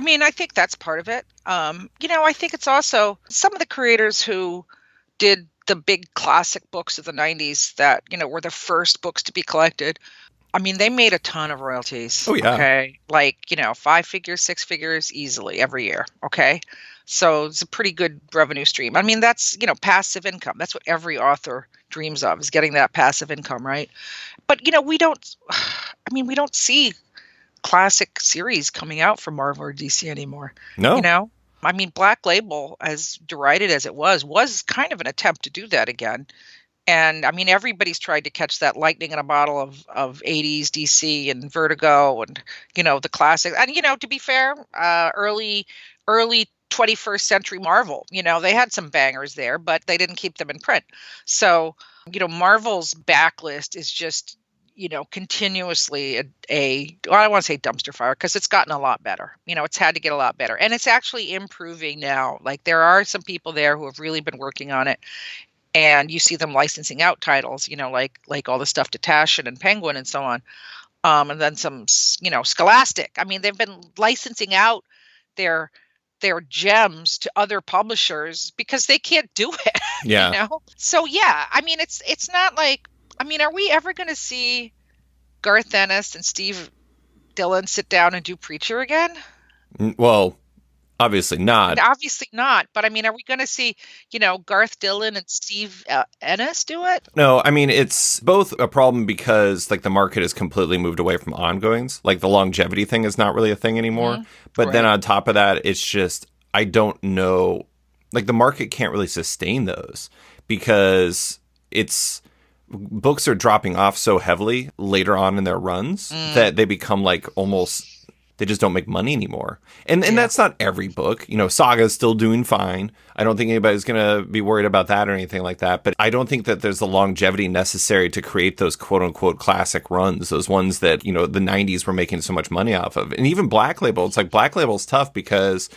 I think that's part of it. I think it's also some of the creators who did the big classic books of the 90s that, were the first books to be collected. I mean, they made a ton of royalties. Oh, yeah. Okay. Like, 5 figures, 6 figures easily every year. Okay. So it's a pretty good revenue stream. I mean, that's, passive income. That's what every author dreams of, is getting that passive income, right? But, we don't see classic series coming out from Marvel or DC anymore. No. I mean, Black Label, as derided as it was kind of an attempt to do that again. And I mean, everybody's tried to catch that lightning in a bottle of 80s DC and Vertigo and, the classic. And, to be fair, early 21st century Marvel, they had some bangers there, but they didn't keep them in print. So, Marvel's backlist is just, continuously I don't want to say dumpster fire, because it's gotten a lot better. It's had to get a lot better. And it's actually improving now. Like, there are some people there who have really been working on it. And you see them licensing out titles, like all the stuff to Taschen and Penguin and so on. And then some, Scholastic. I mean, they've been licensing out their gems to other publishers because they can't do it. Yeah. So yeah, I mean, it's not like, I mean, are we ever going to see Garth Ennis and Steve Dillon sit down and do Preacher again? Well, obviously not. Obviously not. But I mean, are we going to see, Garth Dillon and Steve Ennis do it? No, I mean, it's both a problem because like the market has completely moved away from ongoings. Like the longevity thing is not really a thing anymore. Mm-hmm. But then on top of that, it's just, I don't know, like the market can't really sustain those because books are dropping off so heavily later on in their runs that they become like almost, they just don't make money anymore. And that's not every book. Saga's still doing fine. I don't think anybody's going to be worried about that or anything like that. But I don't think that there's the longevity necessary to create those quote unquote classic runs, those ones that, the 90s were making so much money off of. And even Black Label, it's like Black Label's tough because,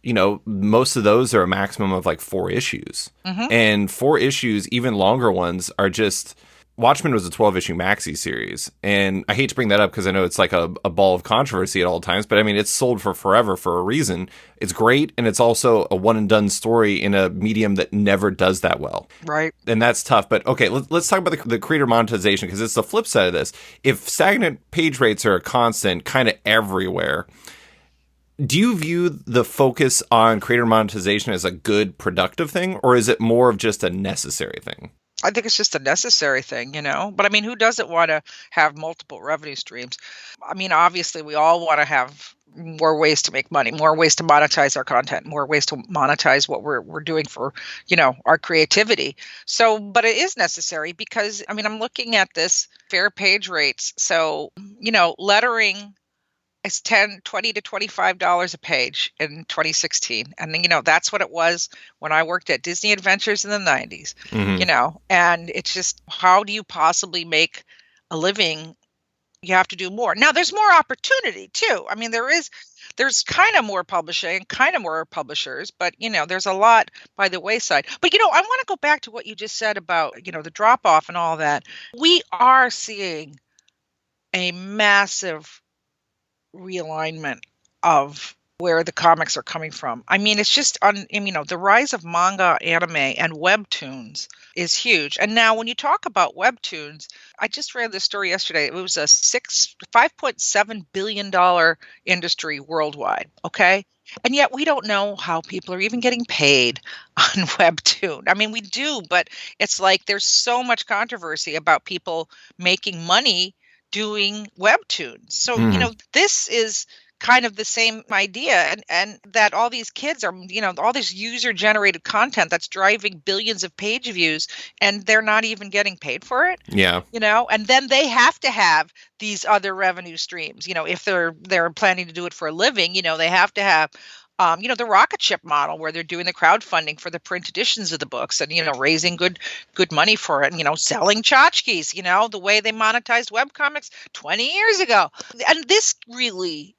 most of those are a maximum of like 4 issues. Mm-hmm. And 4 issues, even longer ones, are just... Watchmen was a 12-issue maxi series, and I hate to bring that up because I know it's like a ball of controversy at all times, but I mean, it's sold for forever for a reason. It's great, and it's also a one-and-done story in a medium that never does that well. Right. And that's tough, but okay, let's talk about the creator monetization, because it's the flip side of this. If stagnant page rates are a constant kind of everywhere, do you view the focus on creator monetization as a good, productive thing, or is it more of just a necessary thing? I think it's just a necessary thing, But I mean, who doesn't want to have multiple revenue streams? I mean, obviously, we all want to have more ways to make money, more ways to monetize our content, more ways to monetize what we're doing for, our creativity. So, but it is necessary because, I mean, I'm looking at this fair page rates. So, lettering is $20 to $25 a page in 2016. And that's what it was when I worked at Disney Adventures in the 90s, and it's just, how do you possibly make a living? You have to do more. Now there's more opportunity too. I mean, there's kind of more publishing, kind of more publishers, but there's a lot by the wayside. But I want to go back to what you just said about, the drop off and all that. We are seeing a massive realignment of where the comics are coming from. I mean, it's just the rise of manga, anime, and webtoons is huge. And now when you talk about webtoons, I just read this story yesterday. It was a $5.7 billion industry worldwide. Okay. And yet we don't know how people are even getting paid on webtoon. I mean, we do, but it's like there's so much controversy about people making money doing webtoons. So, this is kind of the same idea, and that all these kids are, all this user generated content that's driving billions of page views, and they're not even getting paid for it. Yeah. And then they have to have these other revenue streams. If they're planning to do it for a living, they have to have the rocket ship model where they're doing the crowdfunding for the print editions of the books and, raising good money for it and, selling tchotchkes, the way they monetized webcomics 20 years ago. And this really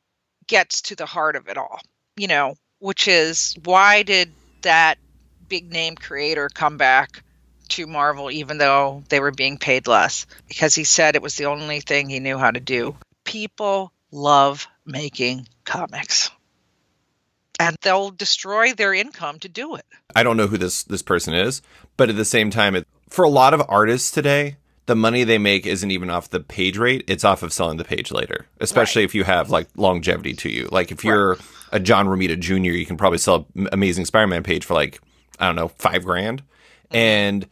gets to the heart of it all, which is, why did that big name creator come back to Marvel even though they were being paid less? Because he said it was the only thing he knew how to do. People love making comics. And they'll destroy their income to do it. I don't know who this person is, but at the same time, for a lot of artists today, the money they make isn't even off the page rate. It's off of selling the page later, especially if you have like longevity to you. Like if you're a John Romita Jr., you can probably sell an Amazing Spider-Man page for like, I don't know, $5,000. And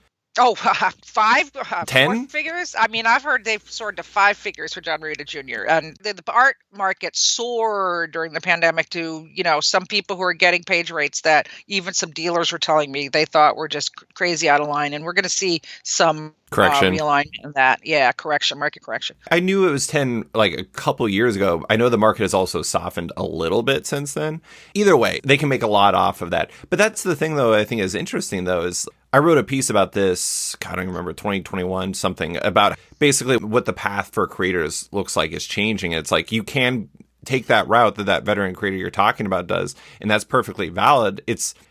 five? 10 figures? I mean, I've heard they've soared to 5 figures for John Romita Jr. And the art market soared during the pandemic to, some people who are getting page rates that even some dealers were telling me they thought were just crazy out of line. And we're going to see some correction, realignment in that. Yeah, market correction. I knew it was 10 like a couple years ago. I know the market has also softened a little bit since then. Either way, they can make a lot off of that. But that's the thing, though, I think is interesting, though, is I wrote a piece about this, God, I don't remember, 2021, something about basically what the path for creators looks like is changing. It's like you can take that route that veteran creator you're talking about does, and that's perfectly valid.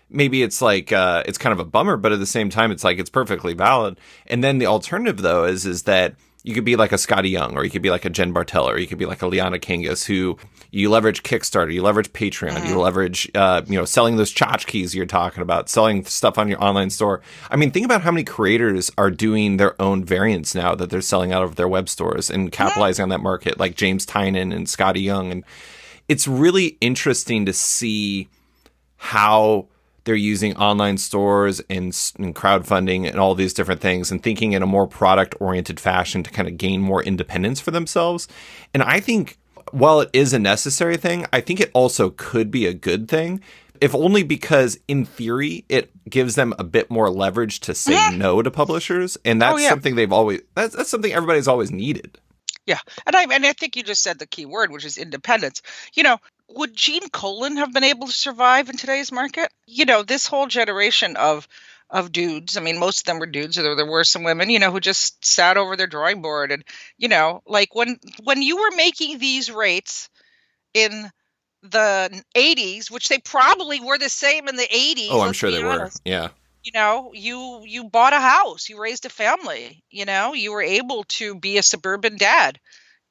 Maybe it's like it's kind of a bummer, but at the same time, it's like it's perfectly valid. And then the alternative, though, is that you could be like a Scotty Young, or you could be like a Jen Bartel, or you could be like a Liana Kangas, who you leverage Kickstarter, you leverage Patreon, you leverage, selling those tchotchkes you're talking about, selling stuff on your online store. I mean, think about how many creators are doing their own variants now that they're selling out of their web stores and capitalizing on that market, like James Tynan and Scotty Young. And it's really interesting to see how they're using online stores and crowdfunding and all these different things and thinking in a more product-oriented fashion to kind of gain more independence for themselves. And I think while it is a necessary thing, I think it also could be a good thing, if only because in theory, it gives them a bit more leverage to say no to publishers. And that's something that's something everybody's always needed. Yeah. And I think you just said the key word, which is independence. Would Gene Colan have been able to survive in today's market? This whole generation of dudes, I mean, most of them were dudes, there were some women, who just sat over their drawing board. And, like when you were making these rates in the 80s, which they probably were the same in the 80s. Oh, I'm sure they were. Yeah. You bought a house, you raised a family, you were able to be a suburban dad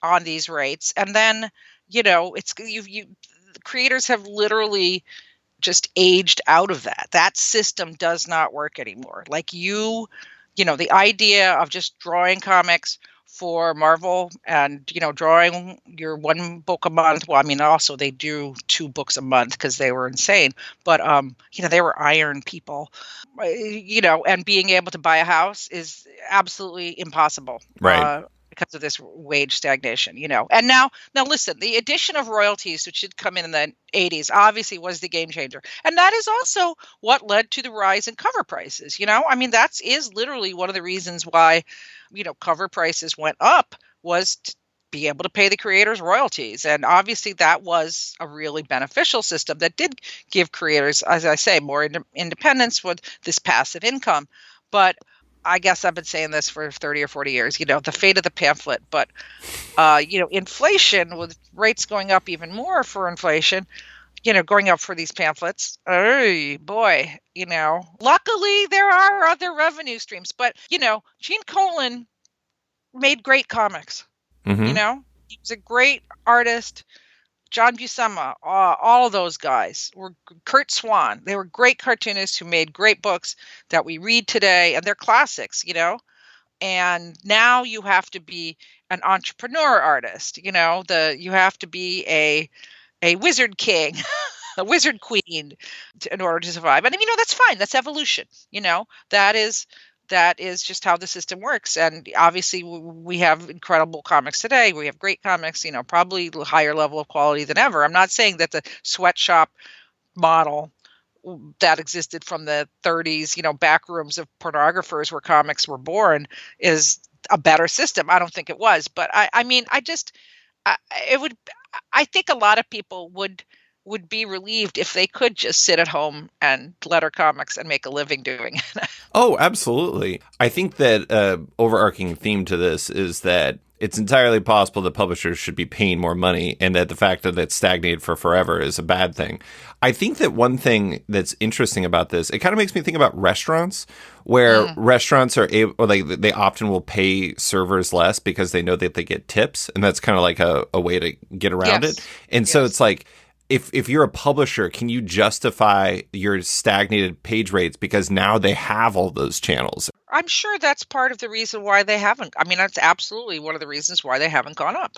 on these rates. And then, creators have literally just aged out of that. That system does not work anymore. Like the idea of just drawing comics for Marvel and, drawing your 1 book a month. Well, I mean, also they do 2 books a month because they were insane. But, they were iron people, and being able to buy a house is absolutely impossible. Right. Because of this wage stagnation, And now listen, the addition of royalties, which should come in the 80s, obviously was the game changer. And that is also what led to the rise in cover prices, I mean, that is literally one of the reasons why, cover prices went up, was to be able to pay the creators royalties. And obviously that was a really beneficial system that did give creators, as I say, more independence with this passive income. But I guess I've been saying this for 30 or 40 years, the fate of the pamphlet. But, inflation, with rates going up even more for inflation, going up for these pamphlets. Oh, boy, luckily there are other revenue streams. But, Gene Colan made great comics. Mm-hmm. He was a great artist. John Buscema, all of those guys were Kurt Swan. They were great cartoonists who made great books that we read today, and they're classics, And now you have to be an entrepreneur artist, you have to be a wizard king, a wizard queen in order to survive. And that's fine. That's evolution. That is just how the system works. And obviously we have incredible comics today. We have great comics, probably higher level of quality than ever. I'm not saying that the sweatshop model that existed from the 30s, back rooms of pornographers where comics were born is a better system. I don't think it was. But I think a lot of people would be relieved if they could just sit at home and letter comics and make a living doing it. Oh, absolutely. I think that overarching theme to this is that it's entirely possible that publishers should be paying more money, and that the fact that it's stagnated for forever is a bad thing. I think that one thing that's interesting about this, it kind of makes me think about restaurants, where restaurants are able, or they often will pay servers less because they know that they get tips, and that's kind of like a way to get around it. And so it's like, if you're a publisher, can you justify your stagnated page rates because now they have all those channels? I'm sure that's part of the reason why they haven't. I mean, that's absolutely one of the reasons why they haven't gone up,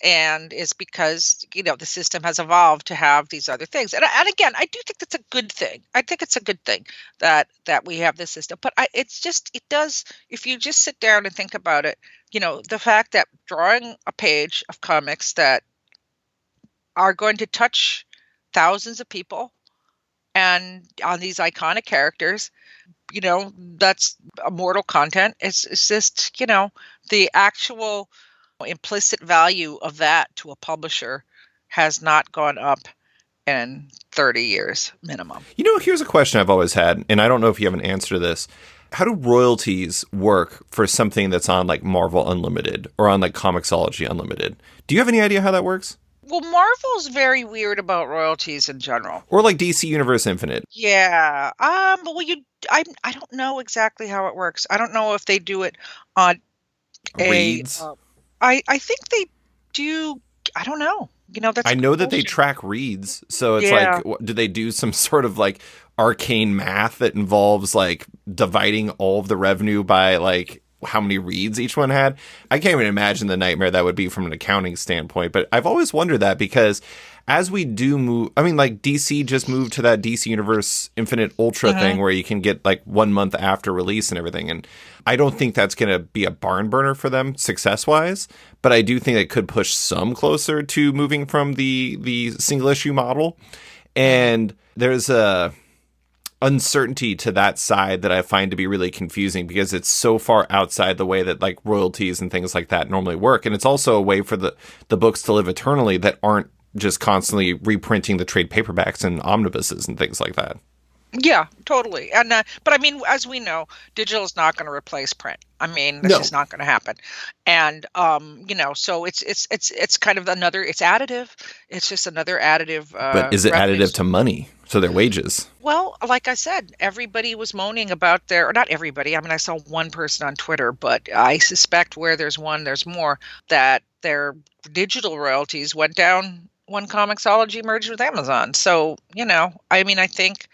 and it's because, the system has evolved to have these other things. And again, I do think that's a good thing. I think it's a good thing that we have this system. But it does, if you just sit down and think about it, the fact that drawing a page of comics that are going to touch thousands of people and on these iconic characters, that's immortal content. It's just, the actual implicit value of that to a publisher has not gone up in 30 years minimum. Here's a question I've always had, and I don't know if you have an answer to this. How do royalties work for something that's on like Marvel Unlimited or on like Comixology Unlimited? Do you have any idea how that works? Well, Marvel's very weird about royalties in general. Or like DC Universe Infinite. Yeah. I don't know exactly how it works. I don't know if they do it on reads. I think they do. I don't know. I know that they track reads. So it's like, do they do some sort of like arcane math that involves like dividing all of the revenue by like how many reads each one had? I can't even imagine the nightmare that would be from an accounting standpoint. But I've always wondered that because as we do move, I mean, like DC just moved to that DC Universe Infinite Ultra thing where you can get like 1 month after release and everything. And I don't think that's going to be a barn burner for them success wise, but I do think it could push some closer to moving from the single issue model. And there's a uncertainty to that side that I find to be really confusing because it's so far outside the way that like royalties and things like that normally work. And it's also a way for the books to live eternally that aren't just constantly reprinting the trade paperbacks and omnibuses and things like that. Yeah, totally. And but I mean, as we know, digital is not going to replace print. I mean, that's just not going to happen. And so it's kind of another. It's additive. It's just another additive. But is it additive to money? So their wages? Well, like I said, everybody was moaning about or not everybody. I mean, I saw one person on Twitter, but I suspect where there's one, there's more, that their digital royalties went down when Comixology merged with Amazon. So, I mean, I think.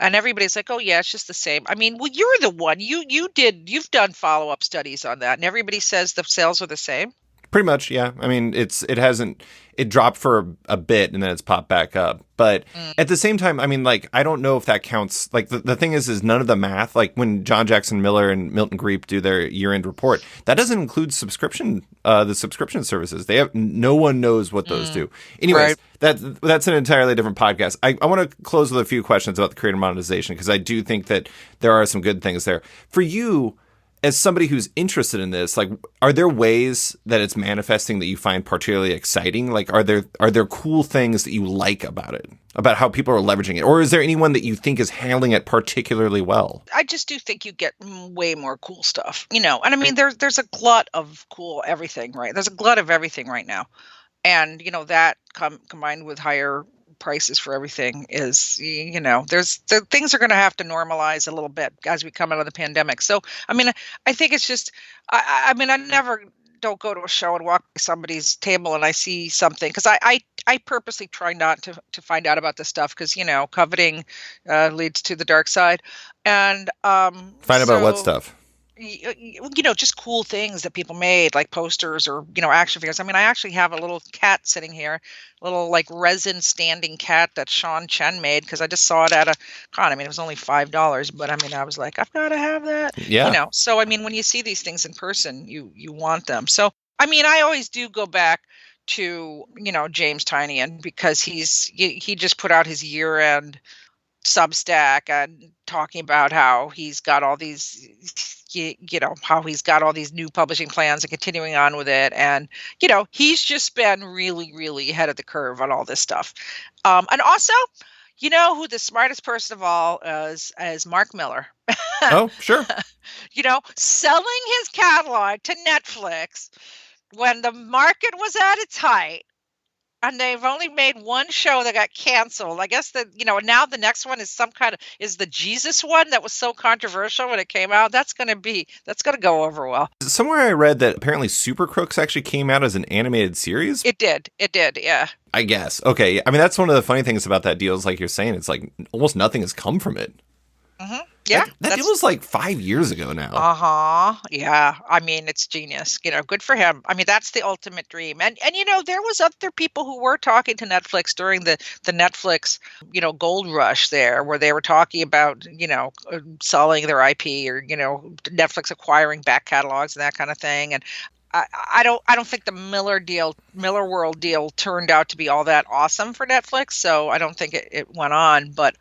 And everybody's like, oh, yeah, it's just the same. I mean, well, you're the one. You've done follow-up studies on that. And everybody says the sales are the same. Pretty much, yeah. I mean, it dropped for a bit and then it's popped back up. But at the same time, I mean, like, I don't know if that counts. Like, the thing is none of the math, like when John Jackson Miller and Milton Greep do their year-end report, that doesn't include the subscription services. No one knows what those do. Anyways, that's an entirely different podcast. I want to close with a few questions about the creator monetization because I do think that there are some good things there. For you, as somebody who's interested in this, like, are there ways that it's manifesting that you find particularly exciting? Like, are there cool things that you like about it, about how people are leveraging it? Or is there anyone that you think is handling it particularly well? I just do think you get way more cool stuff, and I mean, there's a glut of cool everything, right? There's a glut of everything right now. And, that combined with higher prices for everything is, the things are going to have to normalize a little bit as we come out of the pandemic. So, I mean, I think it's just, I mean, I never don't go to a show and walk by somebody's table and I see something because I purposely try not to find out about this stuff because, coveting leads to the dark side. And find about what stuff? Just cool things that people made, like posters or, action figures. I mean, I actually have a little cat sitting here, a little like resin standing cat that Sean Chen made because I just saw it at a con. I mean, it was only $5, but I mean, I was like, I've got to have that. Yeah. So, I mean, when you see these things in person, you want them. So, I mean, I always do go back to, James Tynion because he just put out his year-end Substack and talking about how he's got all these how he's got all these new publishing plans and continuing on with it. And, he's just been really, really ahead of the curve on all this stuff. And also, who the smartest person of all is Mark Miller. Oh, sure. Selling his catalog to Netflix when the market was at its height. And they've only made one show that got canceled. I guess that, now the next one is is the Jesus one that was so controversial when it came out. That's going to go over well. Somewhere I read that apparently Super Crooks actually came out as an animated series. It did. Yeah. I guess. Okay. I mean, that's one of the funny things about that deal is like you're saying, it's like almost nothing has come from it. Mm-hmm. Yeah. That deal was like 5 years ago now. Yeah. I mean, it's genius. Good for him. I mean, that's the ultimate dream. And there was other people who were talking to Netflix during the Netflix, gold rush there, where they were talking about, selling their IP or, Netflix acquiring back catalogs and that kind of thing. And I don't think the Miller World deal turned out to be all that awesome for Netflix. So I don't think it went on, but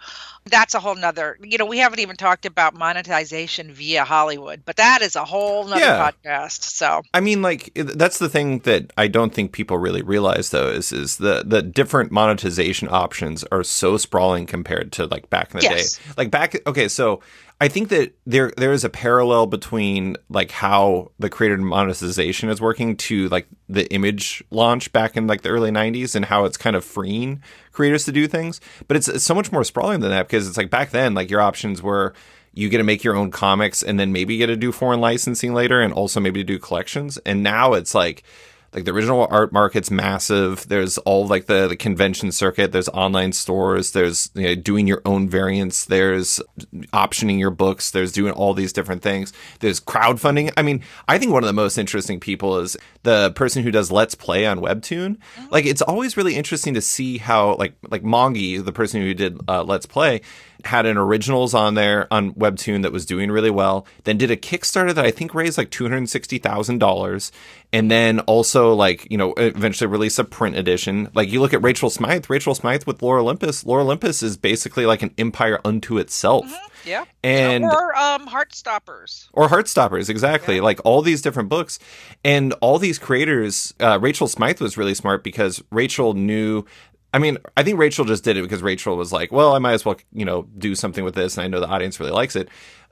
that's a whole nother, we haven't even talked about monetization via Hollywood, but that is a whole nother podcast. So, I mean, like, that's the thing that I don't think people really realize, though, is the different monetization options are so sprawling compared to like back in the day. Like okay, so I think that there is a parallel between like how the creator monetization is working to like the image launch back in like the early 90s and how it's kind of freeing creators to do things. But it's so much more sprawling than that, because it's like back then, like your options were you get to make your own comics and then maybe get to do foreign licensing later and also maybe do collections. And now it's like the original art market's massive. There's all like the convention circuit. There's online stores. There's doing your own variants. There's optioning your books. There's doing all these different things. There's crowdfunding. I mean, I think one of the most interesting people is the person who does Let's Play on Webtoon. Like, it's always really interesting to see how like Mongi, the person who did Let's Play, had an originals on there on Webtoon that was doing really well, then did a Kickstarter that I think raised like $260,000, and then also like, eventually released a print edition. Like, you look at Rachel Smythe with Lore Olympus. Lore Olympus is basically like an empire unto itself. Yeah. And or Heartstoppers. Or Heartstoppers, exactly. Yeah. Like all these different books. And all these creators, Rachel Smythe was really smart because Rachel knew. I mean, I think Rachel just did it because Rachel was like, well, I might as well, do something with this. And I know the audience really likes it.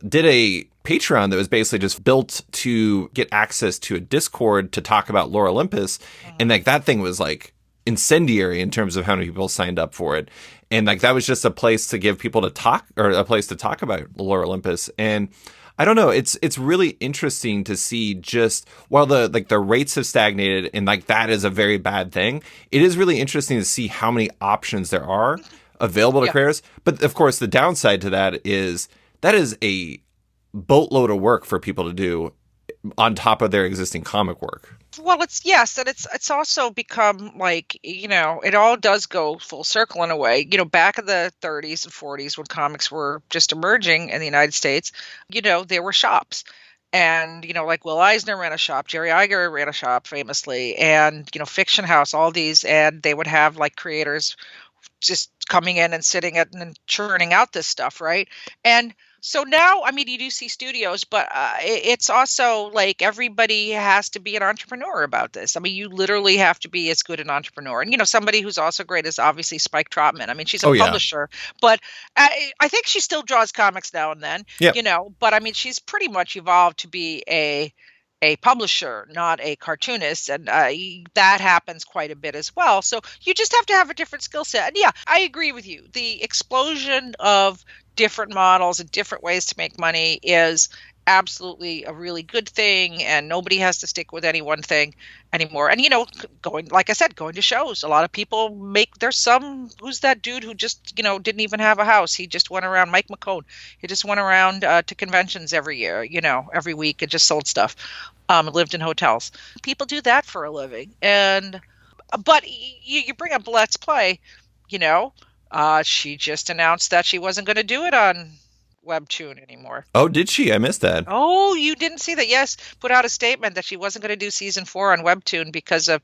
Did a Patreon that was basically just built to get access to a Discord to talk about Lore Olympus. And like that thing was like incendiary in terms of how many people signed up for it. And like that was just a place to give people to talk, or a place to talk about Lore Olympus. And I don't know. It's really interesting to see just while the rates have stagnated and like that is a very bad thing. It is really interesting to see how many options there are available to creators. But of course, the downside to that is a boatload of work for people to do on top of their existing comic work. Well, and it's also become like, it all does go full circle in a way. Back in the 30s and 40s when comics were just emerging in the United States, there were shops. And, like Will Eisner ran a shop, Jerry Iger ran a shop famously, and, Fiction House, all these, and they would have like creators just coming in and sitting and churning out this stuff, right? And so now, I mean, you do see studios, but it's also like everybody has to be an entrepreneur about this. I mean, you literally have to be as good an entrepreneur. And, somebody who's also great is obviously Spike Trotman. I mean, she's a publisher, but I think she still draws comics now and then, but I mean, she's pretty much evolved to be a publisher, not a cartoonist. And that happens quite a bit as well. So you just have to have a different skill set. And yeah, I agree with you. The explosion of different models and different ways to make money is absolutely a really good thing, and nobody has to stick with any one thing anymore. And going to shows, a lot of people there's some, who's that dude who just didn't even have a house, he just went around, Mike McCone, he just went around to conventions every year, every week, and just sold stuff, lived in hotels. People do that for a living. But you bring up Let's Play, she just announced that she wasn't going to do it on Webtoon anymore. Oh, did she? I missed that. Oh, you didn't see that? Yes, put out a statement that she wasn't going to do season 4 on Webtoon because of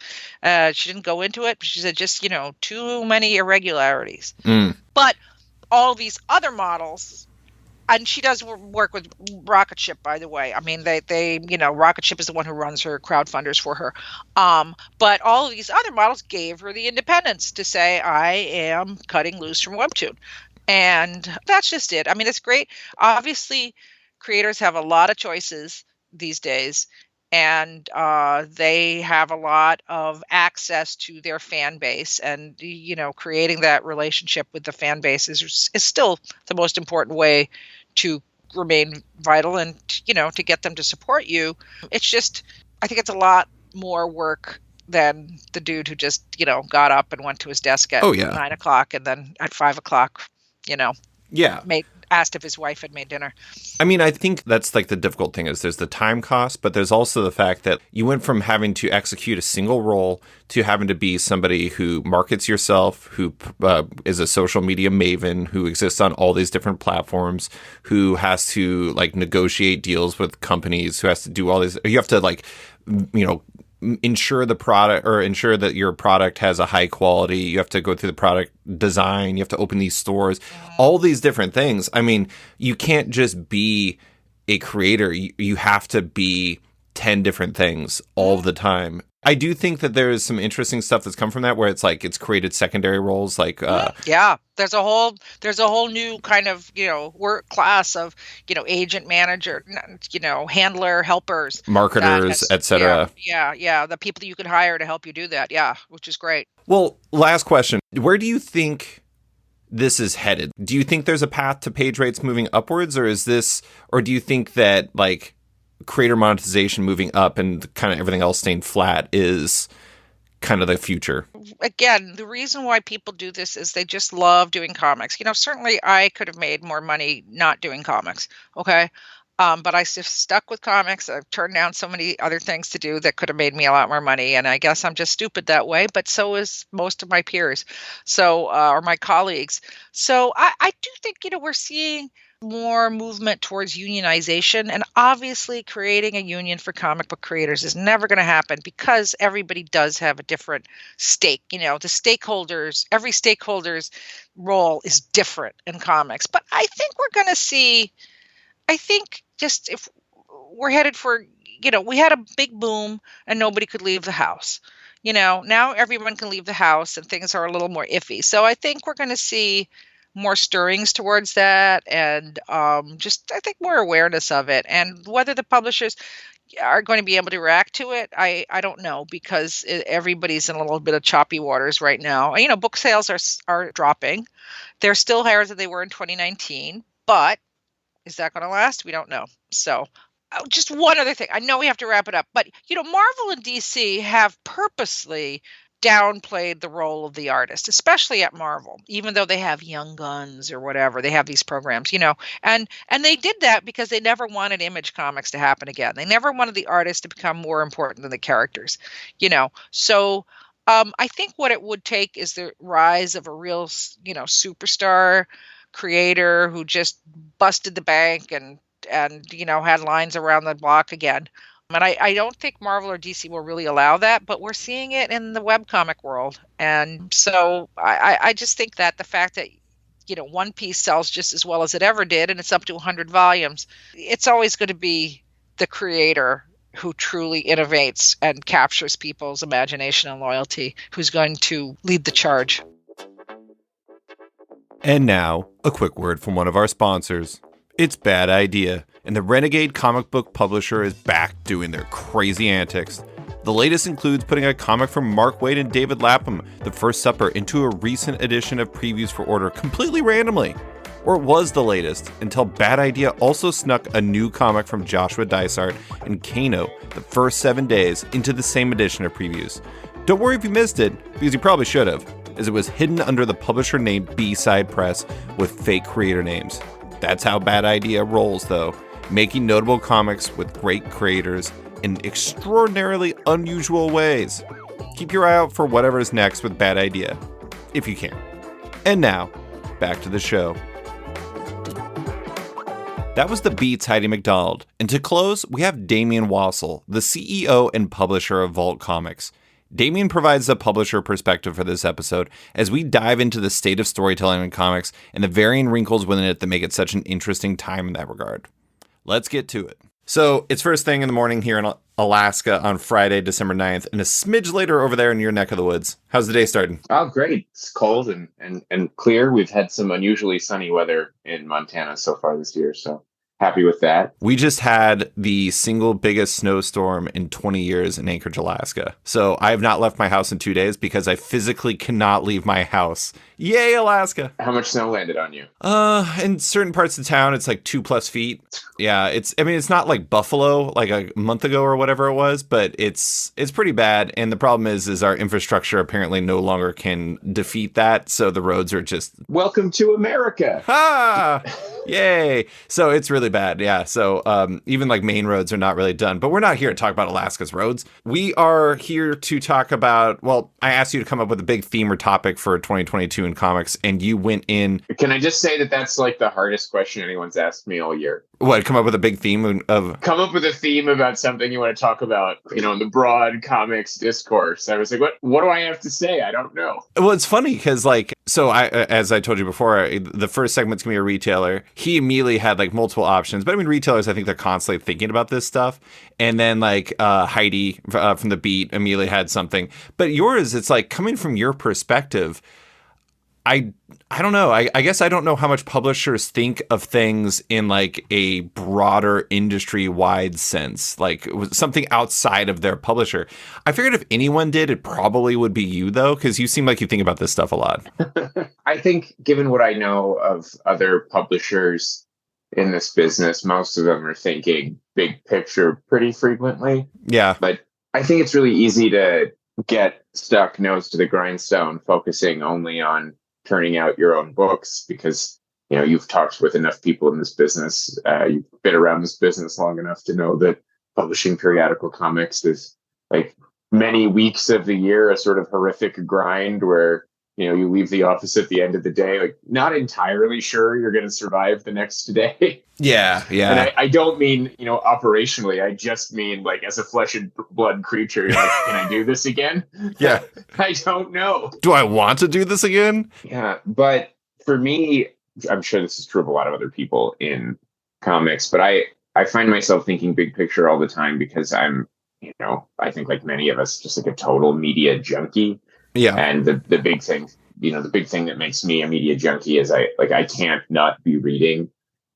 she didn't go into it. She said just too many irregularities. But all these other models, and she does work with Rocket Ship, by the way. I mean, they Rocket Ship is the one who runs her crowdfunders for her. But all of these other models gave her the independence to say, I am cutting loose from Webtoon. And that's just it. I mean, it's great. Obviously, creators have a lot of choices these days, and they have a lot of access to their fan base. And, creating that relationship with the fan base is still the most important way to remain vital and, to get them to support you. It's just, I think it's a lot more work than the dude who just, got up and went to his desk at 9 o'clock and then at 5 o'clock, made asked if his wife had made dinner. I mean, I think that's like the difficult thing is there's the time cost, but there's also the fact that you went from having to execute a single role to having to be somebody who markets yourself, who is a social media maven, who exists on all these different platforms, who has to like negotiate deals with companies, who has to do all these. You have to like, you know, ensure the product or ensure that your product has a high quality. You have to go through the product design. You have to open these stores, all these different things. I mean, you can't just be a creator. You have to be 10 different things all the time. I do think that there is some interesting stuff that's come from that where it's like it's created secondary roles like yeah, there's a whole new kind of, you know, work class of, you know, agent, manager, you know, handler, helpers, marketers, etc. Yeah, the people that you can hire to help you do that. Yeah, which is great. Well, last question. Where do you think this is headed? Do you think there's a path to page rates moving upwards, or do you think that like creator monetization moving up and kind of everything else staying flat is kind of the future? Again, the reason why people do this is they just love doing comics. You know, certainly I could have made more money not doing comics. Okay. But I stuck with comics. I've turned down so many other things to do that could have made me a lot more money. And I guess I'm just stupid that way, but so is most of my peers. So, or my colleagues. So I do think, you know, we're seeing more movement towards unionization, and obviously creating a union for comic book creators is never going to happen because everybody does have a different stake. You know, the stakeholders, every stakeholder's role is different in comics. But I think we're going to see, I think just if we're headed for, you know, we had a big boom and nobody could leave the house. You know, now everyone can leave the house and things are a little more iffy. So I think we're going to see more stirrings towards that, and just I think more awareness of it, and whether the publishers are going to be able to react to it, I don't know, because everybody's in a little bit of choppy waters right now. You know, book sales are dropping. They're still higher than they were in 2019, but is that going to last? We don't know. So just one other thing. I know we have to wrap it up, but you know, Marvel and DC have purposely downplayed the role of the artist, especially at Marvel, even though they have Young Guns or whatever. They have these programs, you know, and they did that because they never wanted Image Comics to happen again. They never wanted the artist to become more important than the characters, you know. So I think what it would take is the rise of a real, you know, superstar creator who just busted the bank and you know, had lines around the block again. And I don't think Marvel or DC will really allow that, but we're seeing it in the webcomic world. And so I just think that the fact that, you know, One Piece sells just as well as it ever did, and it's up to 100 volumes, it's always going to be the creator who truly innovates and captures people's imagination and loyalty who's going to lead the charge. And now, a quick word from one of our sponsors. It's Bad Idea, and the Renegade comic book publisher is back doing their crazy antics. The latest includes putting a comic from Mark Waid and David Lapham, The First Supper, into a recent edition of Previews for Order completely randomly. Or it was the latest, until Bad Idea also snuck a new comic from Joshua Dysart and Kano, The First 7 Days, into the same edition of Previews. Don't worry if you missed it, because you probably should have, as it was hidden under the publisher name B-Side Press with fake creator names. That's how Bad Idea rolls, though, making notable comics with great creators in extraordinarily unusual ways. Keep your eye out for whatever is next with Bad Idea, if you can. And now, back to the show. That was The Beat's Heidi MacDonald, and to close, we have Damian Wassel, the CEO and publisher of Vault Comics. Damian provides the publisher perspective for this episode as we dive into the state of storytelling in comics and the varying wrinkles within it that make it such an interesting time in that regard. Let's get to it. So it's first thing in the morning here in Alaska on Friday, December 9th, and a smidge later over there in your neck of the woods. How's the day starting? Oh, great. It's cold and clear. We've had some unusually sunny weather in Montana so far this year, so happy with that. We just had the single biggest snowstorm in 20 years in Anchorage, Alaska. So I have not left my house in 2 days because I physically cannot leave my house. Yay, Alaska. How much snow landed on you? In certain parts of town, it's like 2+ feet. Yeah, it's not like Buffalo, like a month ago or whatever it was, but it's pretty bad. And the problem is our infrastructure apparently no longer can defeat that. So the roads are just... Welcome to America. Ha! Yay. So it's really bad. Yeah. So even like main roads are not really done. But we're not here to talk about Alaska's roads. We are here to talk about, well, I asked you to come up with a big theme or topic for 2022 in comics, and you went in. Can I just say that that's like the hardest question anyone's asked me all year? What, come up with a big theme of... Come up with a theme about something you want to talk about, in the broad comics discourse. I was like, what do I have to say? I don't know. Well, it's funny because as I told you before, the first segment's going to be a retailer. He immediately had like multiple options. But I mean, retailers, I think they're constantly thinking about this stuff. And then like Heidi from The Beat immediately had something. But yours, it's like coming from your perspective, I don't know. I guess I don't know how much publishers think of things in like a broader industry-wide sense, like something outside of their publisher. I figured if anyone did, it probably would be you, though, because you seem like you think about this stuff a lot. I think given what I know of other publishers in this business, most of them are thinking big picture pretty frequently. Yeah. But I think it's really easy to get stuck nose to the grindstone, focusing only on turning out your own books because you've talked with enough people in this business, you've been around this business long enough to know that publishing periodical comics is like many weeks of the year a sort of horrific grind where you leave the office at the end of the day like not entirely sure you're going to survive the next day. Yeah. And I don't mean operationally, I just mean like as a flesh and blood creature, you're like, can I do this again? Yeah. I don't know. Do I want to do this again? Yeah, but for me, I'm sure this is true of a lot of other people in comics, but I find myself thinking big picture all the time because I'm I think like many of us, just like a total media junkie. Yeah. And the big thing, the big thing that makes me a media junkie is I can't not be reading.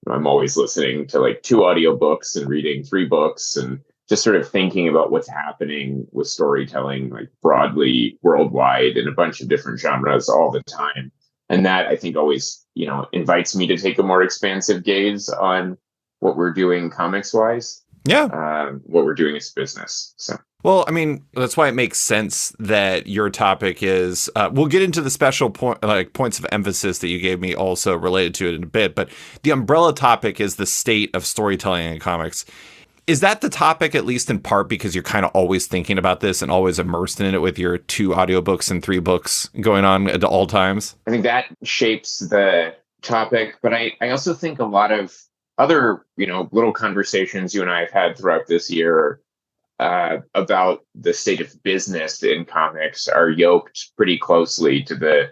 I'm always listening to like 2 audiobooks and reading 3 books and just sort of thinking about what's happening with storytelling, like broadly worldwide in a bunch of different genres all the time. And that I think always, invites me to take a more expansive gaze on what we're doing comics wise. Yeah. What we're doing as business. So. Well, I mean, that's why it makes sense that your topic is, we'll get into the special points of emphasis that you gave me also related to it in a bit, but the umbrella topic is the state of storytelling in comics. Is that the topic, at least in part, because you're kind of always thinking about this and always immersed in it with your 2 audiobooks and 3 books going on at all times? I think that shapes the topic, but I also think a lot of other, little conversations you and I have had throughout this year about the state of business in comics are yoked pretty closely to the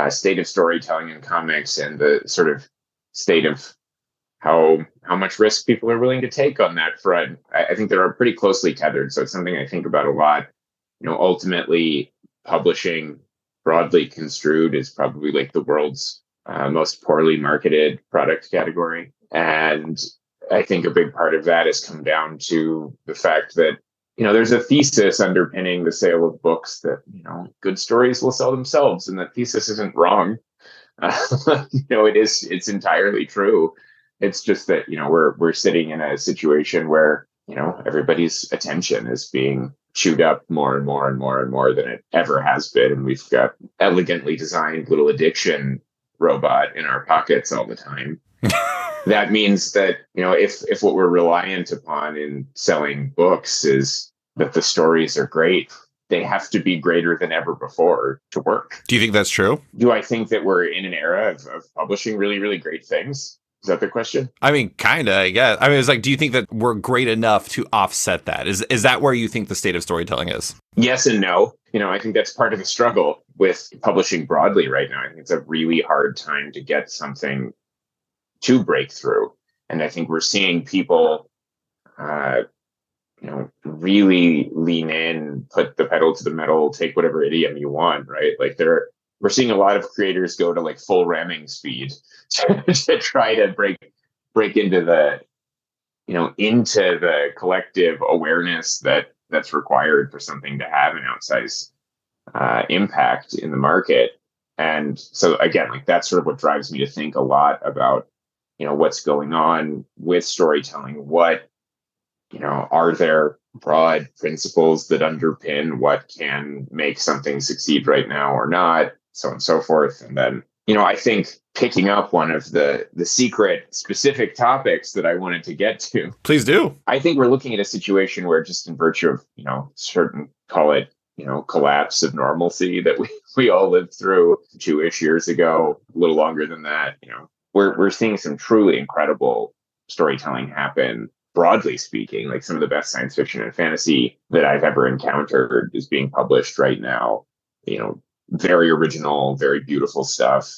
state of storytelling in comics and the sort of state of how much risk people are willing to take on that front. I think they are pretty closely tethered. So it's something I think about a lot. Ultimately, publishing broadly construed is probably like the world's most poorly marketed product category. And I think a big part of that has come down to the fact that, there's a thesis underpinning the sale of books that, good stories will sell themselves. And that thesis isn't wrong. It's entirely true. It's just that, we're sitting in a situation where, everybody's attention is being chewed up more and more and more and more than it ever has been. And we've got elegantly designed little addiction robot in our pockets all the time. That means that, if what we're reliant upon in selling books is that the stories are great, they have to be greater than ever before to work. Do you think that's true? Do I think that we're in an era of publishing really, really great things? Is that the question? I mean, kind of, I guess. I mean, it's like, do you think that we're great enough to offset that? Is that where you think the state of storytelling is? Yes and no. I think that's part of the struggle with publishing broadly right now. I think it's a really hard time to get something to break through. And I think we're seeing people, really lean in, put the pedal to the metal, take whatever idiom you want, right? Like we're seeing a lot of creators go to like full ramming speed to try to break break into the, into the collective awareness that's required for something to have an outsized impact in the market. And so again, like that's sort of what drives me to think a lot about, what's going on with storytelling. What, are there broad principles that underpin what can make something succeed right now or not, so on and so forth. And then, I think picking up one of the secret specific topics that I wanted to get to. Please do. I think we're looking at a situation where just in virtue of, certain, call it, collapse of normalcy that we all lived through 2-ish years ago, a little longer than that, we're seeing some truly incredible storytelling happen. Broadly speaking, like some of the best science fiction and fantasy that I've ever encountered is being published right now. Very original, very beautiful stuff.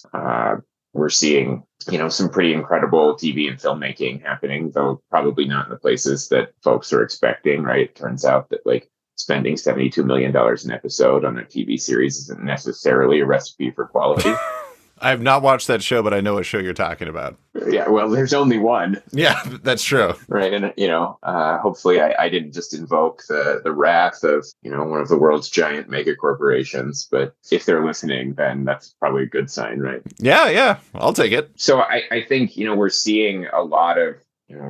We're seeing, some pretty incredible TV and filmmaking happening, though probably not in the places that folks are expecting, right? It turns out that like spending $72 million an episode on a TV series isn't necessarily a recipe for quality. I have not watched that show, but I know what show you're talking about. Yeah, well, there's only one. Yeah, that's true. Right. And, hopefully I didn't just invoke the wrath of, one of the world's giant mega corporations. But if they're listening, then that's probably a good sign, right? Yeah, I'll take it. So I think, we're seeing a lot of,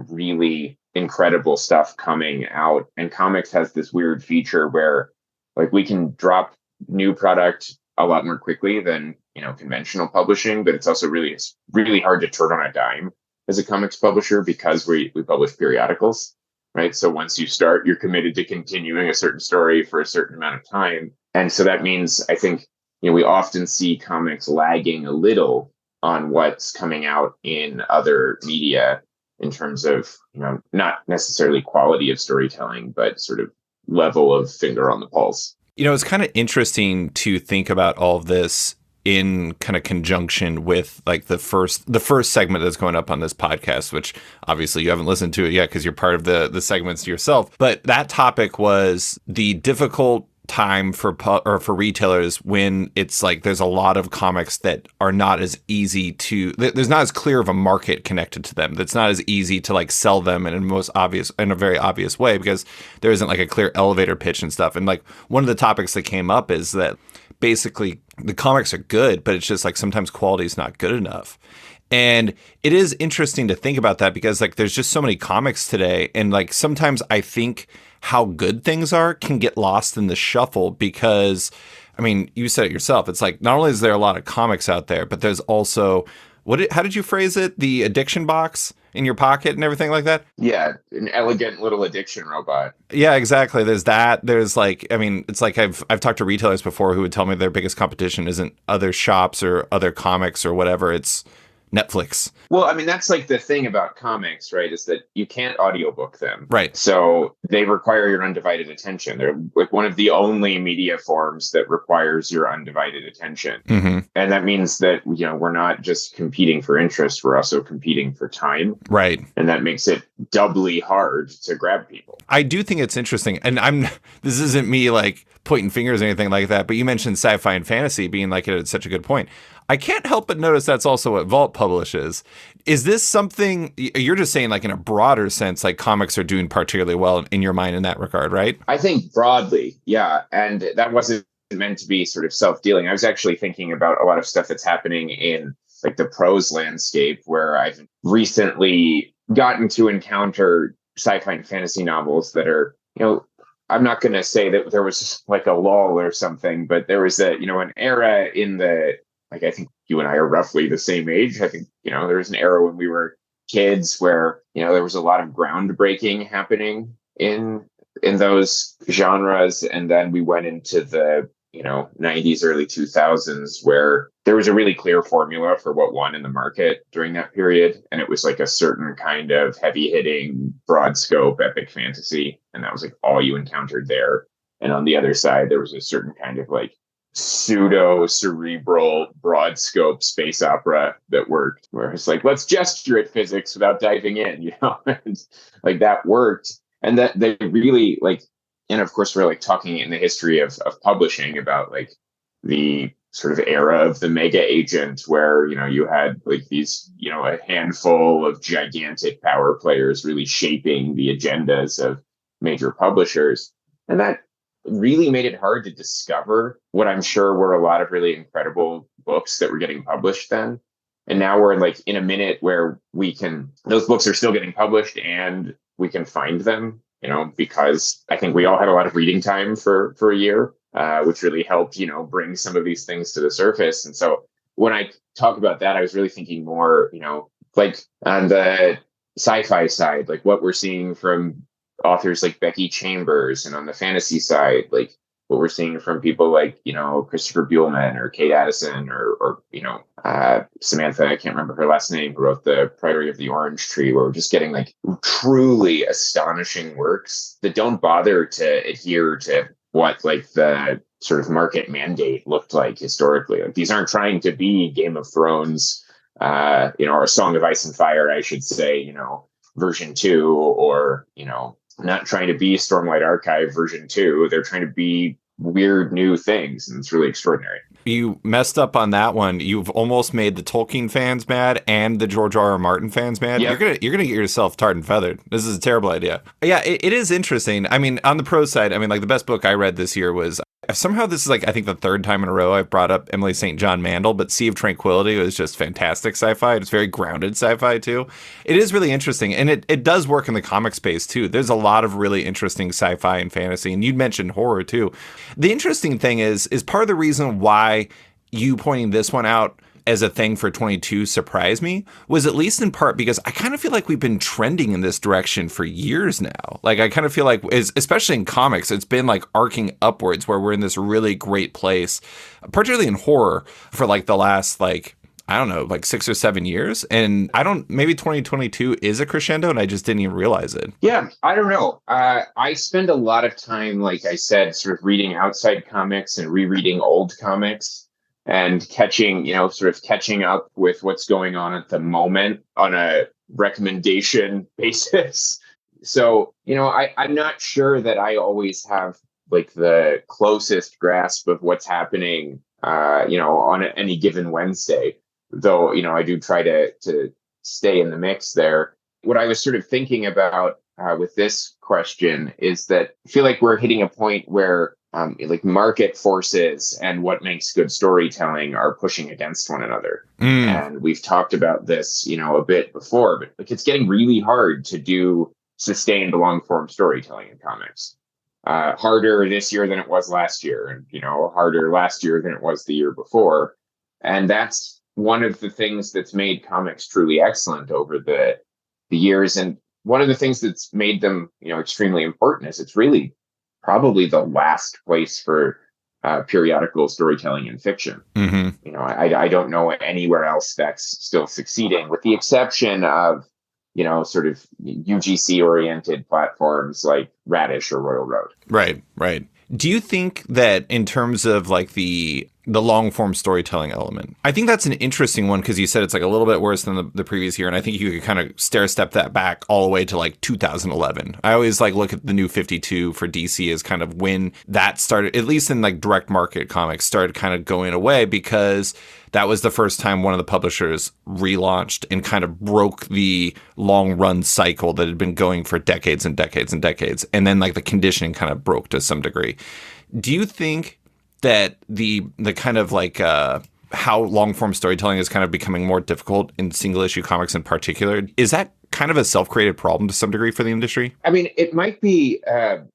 really incredible stuff coming out. And comics has this weird feature where like we can drop new product a lot more quickly than conventional publishing, but it's also really hard to turn on a dime as a comics publisher because we publish periodicals, right? So once you start, you're committed to continuing a certain story for a certain amount of time. And so that means I think we often see comics lagging a little on what's coming out in other media in terms of not necessarily quality of storytelling, but sort of level of finger on the pulse. It's kind of interesting to think about all of this in kind of conjunction with like the first segment that's going up on this podcast, which obviously you haven't listened to it yet because you're part of the segments yourself. But that topic was the difficult time for retailers when it's like there's a lot of comics that are not as easy to, there's not as clear of a market connected to them. That's not as easy to like sell them in a very obvious way because there isn't like a clear elevator pitch and stuff. And like one of the topics that came up is that basically the comics are good, but it's just like sometimes quality is not good enough. And it is interesting to think about that because like there's just so many comics today. And like sometimes I think how good things are can get lost in the shuffle because, I mean, you said it yourself. It's like not only is there a lot of comics out there, but there's also how did you phrase it? The addiction box in your pocket and everything like that? Yeah, an elegant little addiction robot. Yeah, exactly. There's that. There's like, I mean, it's like I've talked to retailers before who would tell me their biggest competition isn't other shops or other comics or whatever. It's Netflix. Well, I mean, that's like the thing about comics, right? Is that you can't audiobook them. Right. So they require your undivided attention. They're like one of the only media forms that requires your undivided attention. Mm-hmm. And that means that, we're not just competing for interest, we're also competing for time. Right. And that makes it doubly hard to grab people. I do think it's interesting. And this isn't me like pointing fingers or anything like that, but you mentioned sci-fi and fantasy being like at such a good point. I can't help but notice that's also what Vault publishes. Is this something you're just saying like in a broader sense, like comics are doing particularly well in your mind in that regard, right? I think broadly, yeah. And that wasn't meant to be sort of self-dealing. I was actually thinking about a lot of stuff that's happening in like the prose landscape where I've recently gotten to encounter sci-fi and fantasy novels that are, I'm not going to say that there was like a lull or something, but there was an era in the, like, I think you and I are roughly the same age. I think, there was an era when we were kids where, there was a lot of groundbreaking happening in those genres. And then we went into the, 90s, early 2000s, where there was a really clear formula for what won in the market during that period. And it was like a certain kind of heavy hitting, broad scope, epic fantasy. And that was like all you encountered there. And on the other side, there was a certain kind of like pseudo cerebral broad scope space opera that worked, where it's like, let's gesture at physics without diving in, and like that worked. And that they really like, and of course we're like talking in the history of publishing about like the sort of era of the mega agent where, you had like these, a handful of gigantic power players really shaping the agendas of major publishers. And that really made it hard to discover what I'm sure were a lot of really incredible books that were getting published then. And now we're like in a minute where those books are still getting published and we can find them, because I think we all had a lot of reading time for a year, which really helped, bring some of these things to the surface. And so when I talk about that, I was really thinking more, like on the sci-fi side, like what we're seeing from authors like Becky Chambers, and on the fantasy side, like what we're seeing from people like, Christopher Buehlman or Kate Addison or Samantha, I can't remember her last name, who wrote The Priory of the Orange Tree, where we're just getting like truly astonishing works that don't bother to adhere to what like the sort of market mandate looked like historically. Like these aren't trying to be Game of Thrones, or A Song of Ice and Fire, I should say, version 2, or, not trying to be Stormlight Archive version 2. They're trying to be weird new things, and it's really extraordinary. You messed up on that one. You've almost made the Tolkien fans mad and the George R.R. Martin fans mad. Yep. You're gonna get yourself tarred and feathered. This is a terrible idea. Yeah, it is interesting. I mean, on the pro side, like the best book I read this year was, somehow this is like, I think the third time in a row I've brought up Emily St. John Mandel, but Sea of Tranquility was just fantastic sci-fi. It's very grounded sci-fi too. It is really interesting, and it does work in the comic space too. There's a lot of really interesting sci-fi and fantasy, and you'd mentioned horror too. The interesting thing is part of the reason why you pointing this one out as a thing for 22 surprised me was at least in part because I kind of feel like we've been trending in this direction for years now. Like I kind of feel like, especially in comics, it's been like arcing upwards where we're in this really great place, particularly in horror, for like the last like, I don't know, like 6 or 7 years. And maybe 2022 is a crescendo and I just didn't even realize it. Yeah, I don't know. I spend a lot of time, like I said, sort of reading outside comics and rereading old comics, and catching up with what's going on at the moment on a recommendation basis. So, I'm not sure that I always have like the closest grasp of what's happening, on any given Wednesday, though, I do try to stay in the mix there. What I was sort of thinking about with this question is that I feel like we're hitting a point where like market forces and what makes good storytelling are pushing against one another. And we've talked about this, a bit before, but like it's getting really hard to do sustained long form storytelling in comics. Harder this year than it was last year, and harder last year than it was the year before. And that's one of the things that's made comics truly excellent over the years. And one of the things that's made them, extremely important is it's really probably the last place for periodical storytelling in fiction. Mm-hmm. I don't know anywhere else that's still succeeding, with the exception of, sort of UGC oriented platforms like Radish or Royal Road. Right. Do you think that in terms of like the long form storytelling element, I think that's an interesting one because you said it's like a little bit worse than the previous year. And I think you could kind of stair step that back all the way to like 2011. I always like look at the New 52 for DC as kind of when that started, at least in like direct market comics, started kind of going away, because that was the first time one of the publishers relaunched and kind of broke the long run cycle that had been going for decades and decades and decades. And then like the conditioning kind of broke to some degree. Do you think that the kind of like how long form storytelling is kind of becoming more difficult in single issue comics in particular, is that kind of a self-created problem to some degree for the industry? I mean, it might be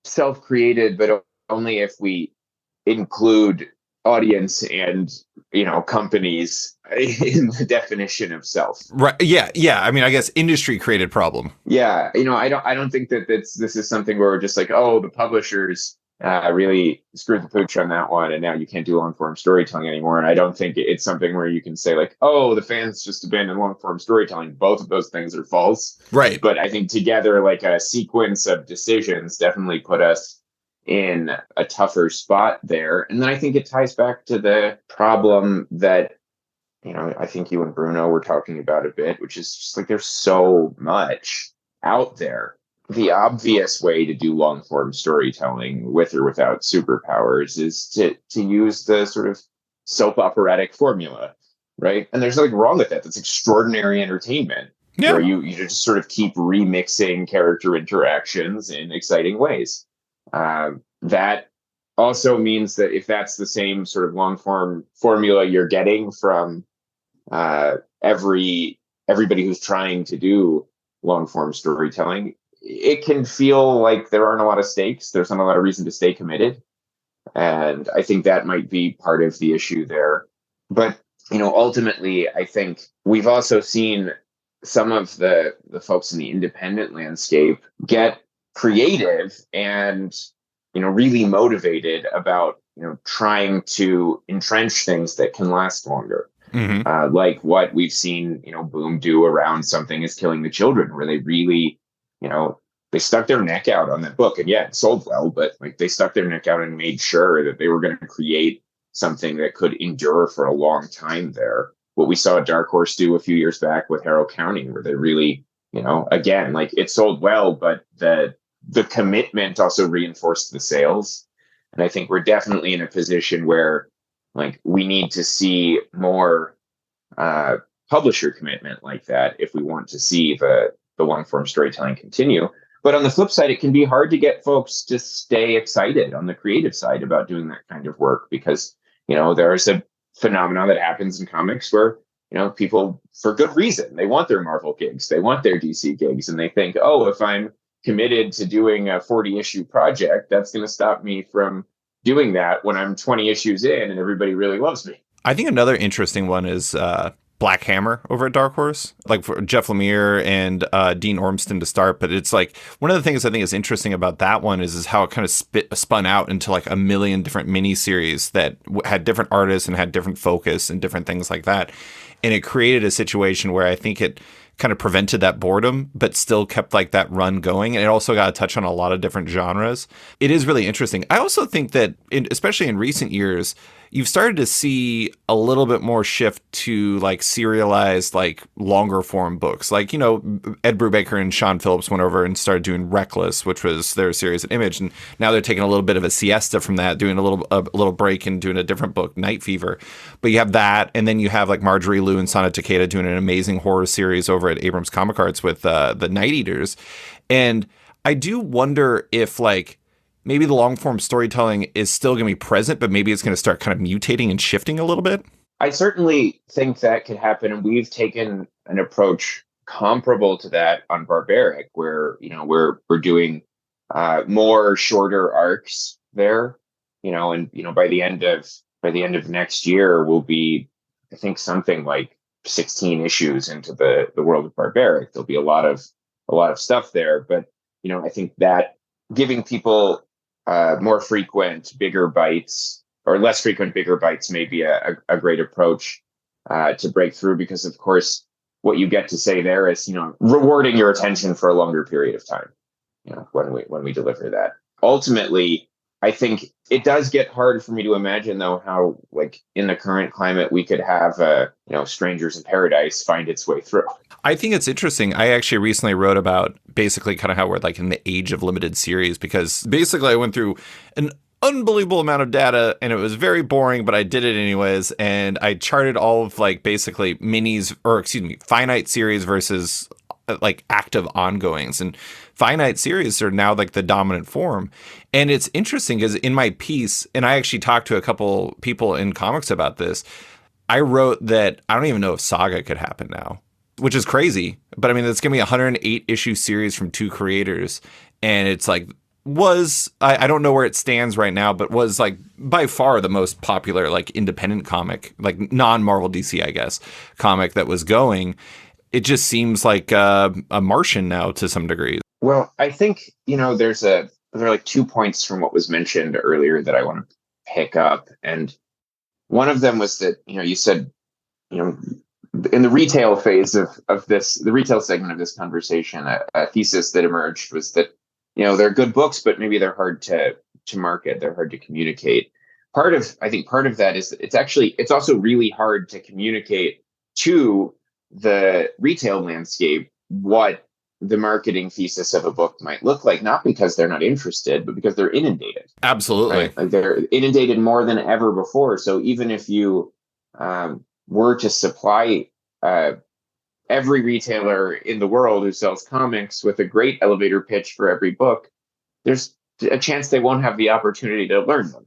self-created, but only if we include audience and companies in the definition of self. Right. Yeah. I mean, I guess industry created problem. Yeah. I don't think that this is something where we're just like, oh, the publishers really screwed the pooch on that one, and now you can't do long form storytelling anymore. And I don't think it's something where you can say like, oh, the fans just abandoned long form storytelling. Both of those things are false. Right. But I think together, like a sequence of decisions definitely put us in a tougher spot there. And then I think it ties back to the problem that, I think you and Bruno were talking about a bit, which is just like there's so much out there. The obvious way to do long form storytelling with or without superpowers is to use the sort of soap operatic formula, right? And there's nothing wrong with that. That's extraordinary entertainment. Yeah. Where you just sort of keep remixing character interactions in exciting ways. That also means that if that's the same sort of long form formula you're getting from everybody who's trying to do long form storytelling, it can feel like there aren't a lot of stakes. There's not a lot of reason to stay committed. And I think that might be part of the issue there. But, ultimately, I think we've also seen some of the folks in the independent landscape get creative and, really motivated about, trying to entrench things that can last longer. Mm-hmm. Like what we've seen, Boom do around Something is Killing the Children, where they really, they stuck their neck out on that book. And yeah, it sold well, but like they stuck their neck out and made sure that they were going to create something that could endure for a long time there. What we saw Dark Horse do a few years back with Harrow County, where they really, again, like it sold well, but the commitment also reinforced the sales. And I think we're definitely in a position where like we need to see more publisher commitment like that if we want to see the long form storytelling continue. But on the flip side, it can be hard to get folks to stay excited on the creative side about doing that kind of work because, there's a phenomenon that happens in comics where, people, for good reason, they want their Marvel gigs, they want their DC gigs, and they think, oh, if I'm committed to doing a 40-issue project, that's going to stop me from doing that when I'm 20 issues in and everybody really loves me. I think another interesting one is Black Hammer over at Dark Horse, like for Jeff Lemire and Dean Ormston to start. But it's like one of the things I think is interesting about that one is how it kind of spun out into like a million different miniseries that had different artists and had different focus and different things like that. And it created a situation where I think it kind of prevented that boredom, but still kept like that run going. And it also got a touch on a lot of different genres. It is really interesting. I also think that, especially in recent years, you've started to see a little bit more shift to like serialized, like longer form books. Like, Ed Brubaker and Sean Phillips went over and started doing Reckless, which was their series at Image. And now they're taking a little bit of a siesta from that, doing a little break and doing a different book, Night Fever. But you have that. And then you have like Marjorie Liu and Sana Takeda doing an amazing horror series over at Abrams Comic Arts with the Night Eaters. And I do wonder if like, maybe the long form storytelling is still going to be present, but maybe it's going to start kind of mutating and shifting a little bit. I certainly think that could happen. And we've taken an approach comparable to that on Barbaric, where, we're doing more shorter arcs there, and, by the end of next year, we'll be, I think, something like 16 issues into the world of Barbaric. There'll be a lot of stuff there. But, I think that giving people more frequent, bigger bites, or less frequent, bigger bites may be a great approach to break through, because, of course, what you get to say there is, rewarding your attention for a longer period of time, when we deliver that. Ultimately, I think it does get hard for me to imagine, though, how, like, in the current climate, we could have, Strangers in Paradise find its way through. I think it's interesting. I actually recently wrote about basically kind of how we're like in the age of limited series, because basically I went through an unbelievable amount of data and it was very boring, but I did it anyways. And I charted all of like basically finite series versus like active ongoings, and finite series are now like the dominant form. And it's interesting because in my piece, and I actually talked to a couple people in comics about this, I wrote that I don't even know if Saga could happen now, which is crazy. But I mean, it's going to be a 108 issue series from two creators. And it's like, I don't know where it stands right now, but was like by far the most popular, like independent comic, like non-Marvel DC, I guess, comic that was going. It just seems like a Martian now to some degree. Well, I think, there are like 2 points from what was mentioned earlier that I want to pick up. And one of them was that, you said, in the retail phase of this, the retail segment of this conversation, a thesis that emerged was that, they're good books, but maybe they're hard to market. They're hard to communicate. Part of that is that it's also really hard to communicate to the retail landscape what the marketing thesis of a book might look like, not because they're not interested, but because they're inundated. Absolutely. Right? Like they're inundated more than ever before. So even if you were to supply every retailer in the world who sells comics with a great elevator pitch for every book, there's a chance they won't have the opportunity to learn them,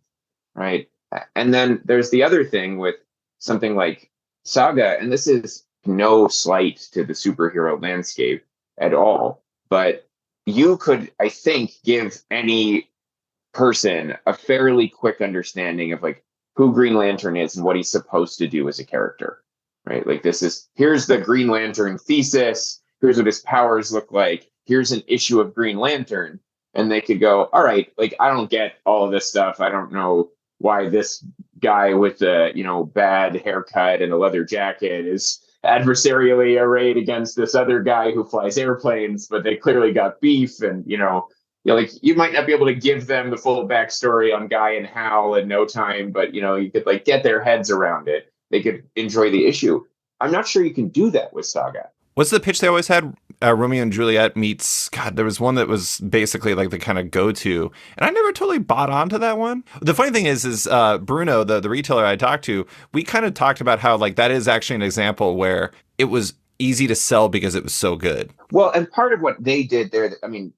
right? And then there's the other thing with something like Saga, and this is no slight to the superhero landscape at all, but you could, I think, give any person a fairly quick understanding of like who Green Lantern is and what he's supposed to do as a character, right? Like here's the Green Lantern thesis, here's what his powers look like, here's an issue of Green Lantern, and they could go, all right, like I don't get all of this stuff, I don't know why this guy with a bad haircut and a leather jacket is adversarially arrayed against this other guy who flies airplanes, but they clearly got beef. And like you might not be able to give them the full backstory on Guy and Hal in no time, but you could like get their heads around it. They could enjoy the issue. I'm not sure you can do that with Saga. What's the pitch they always had? Romeo and Juliet meets, God, there was one that was basically like the kind of go-to, and I never totally bought onto that one. The funny thing is Bruno, the retailer I talked to, we kind of talked about how like that is actually an example where it was easy to sell because it was so good. Well, and part of what they did there, I mean,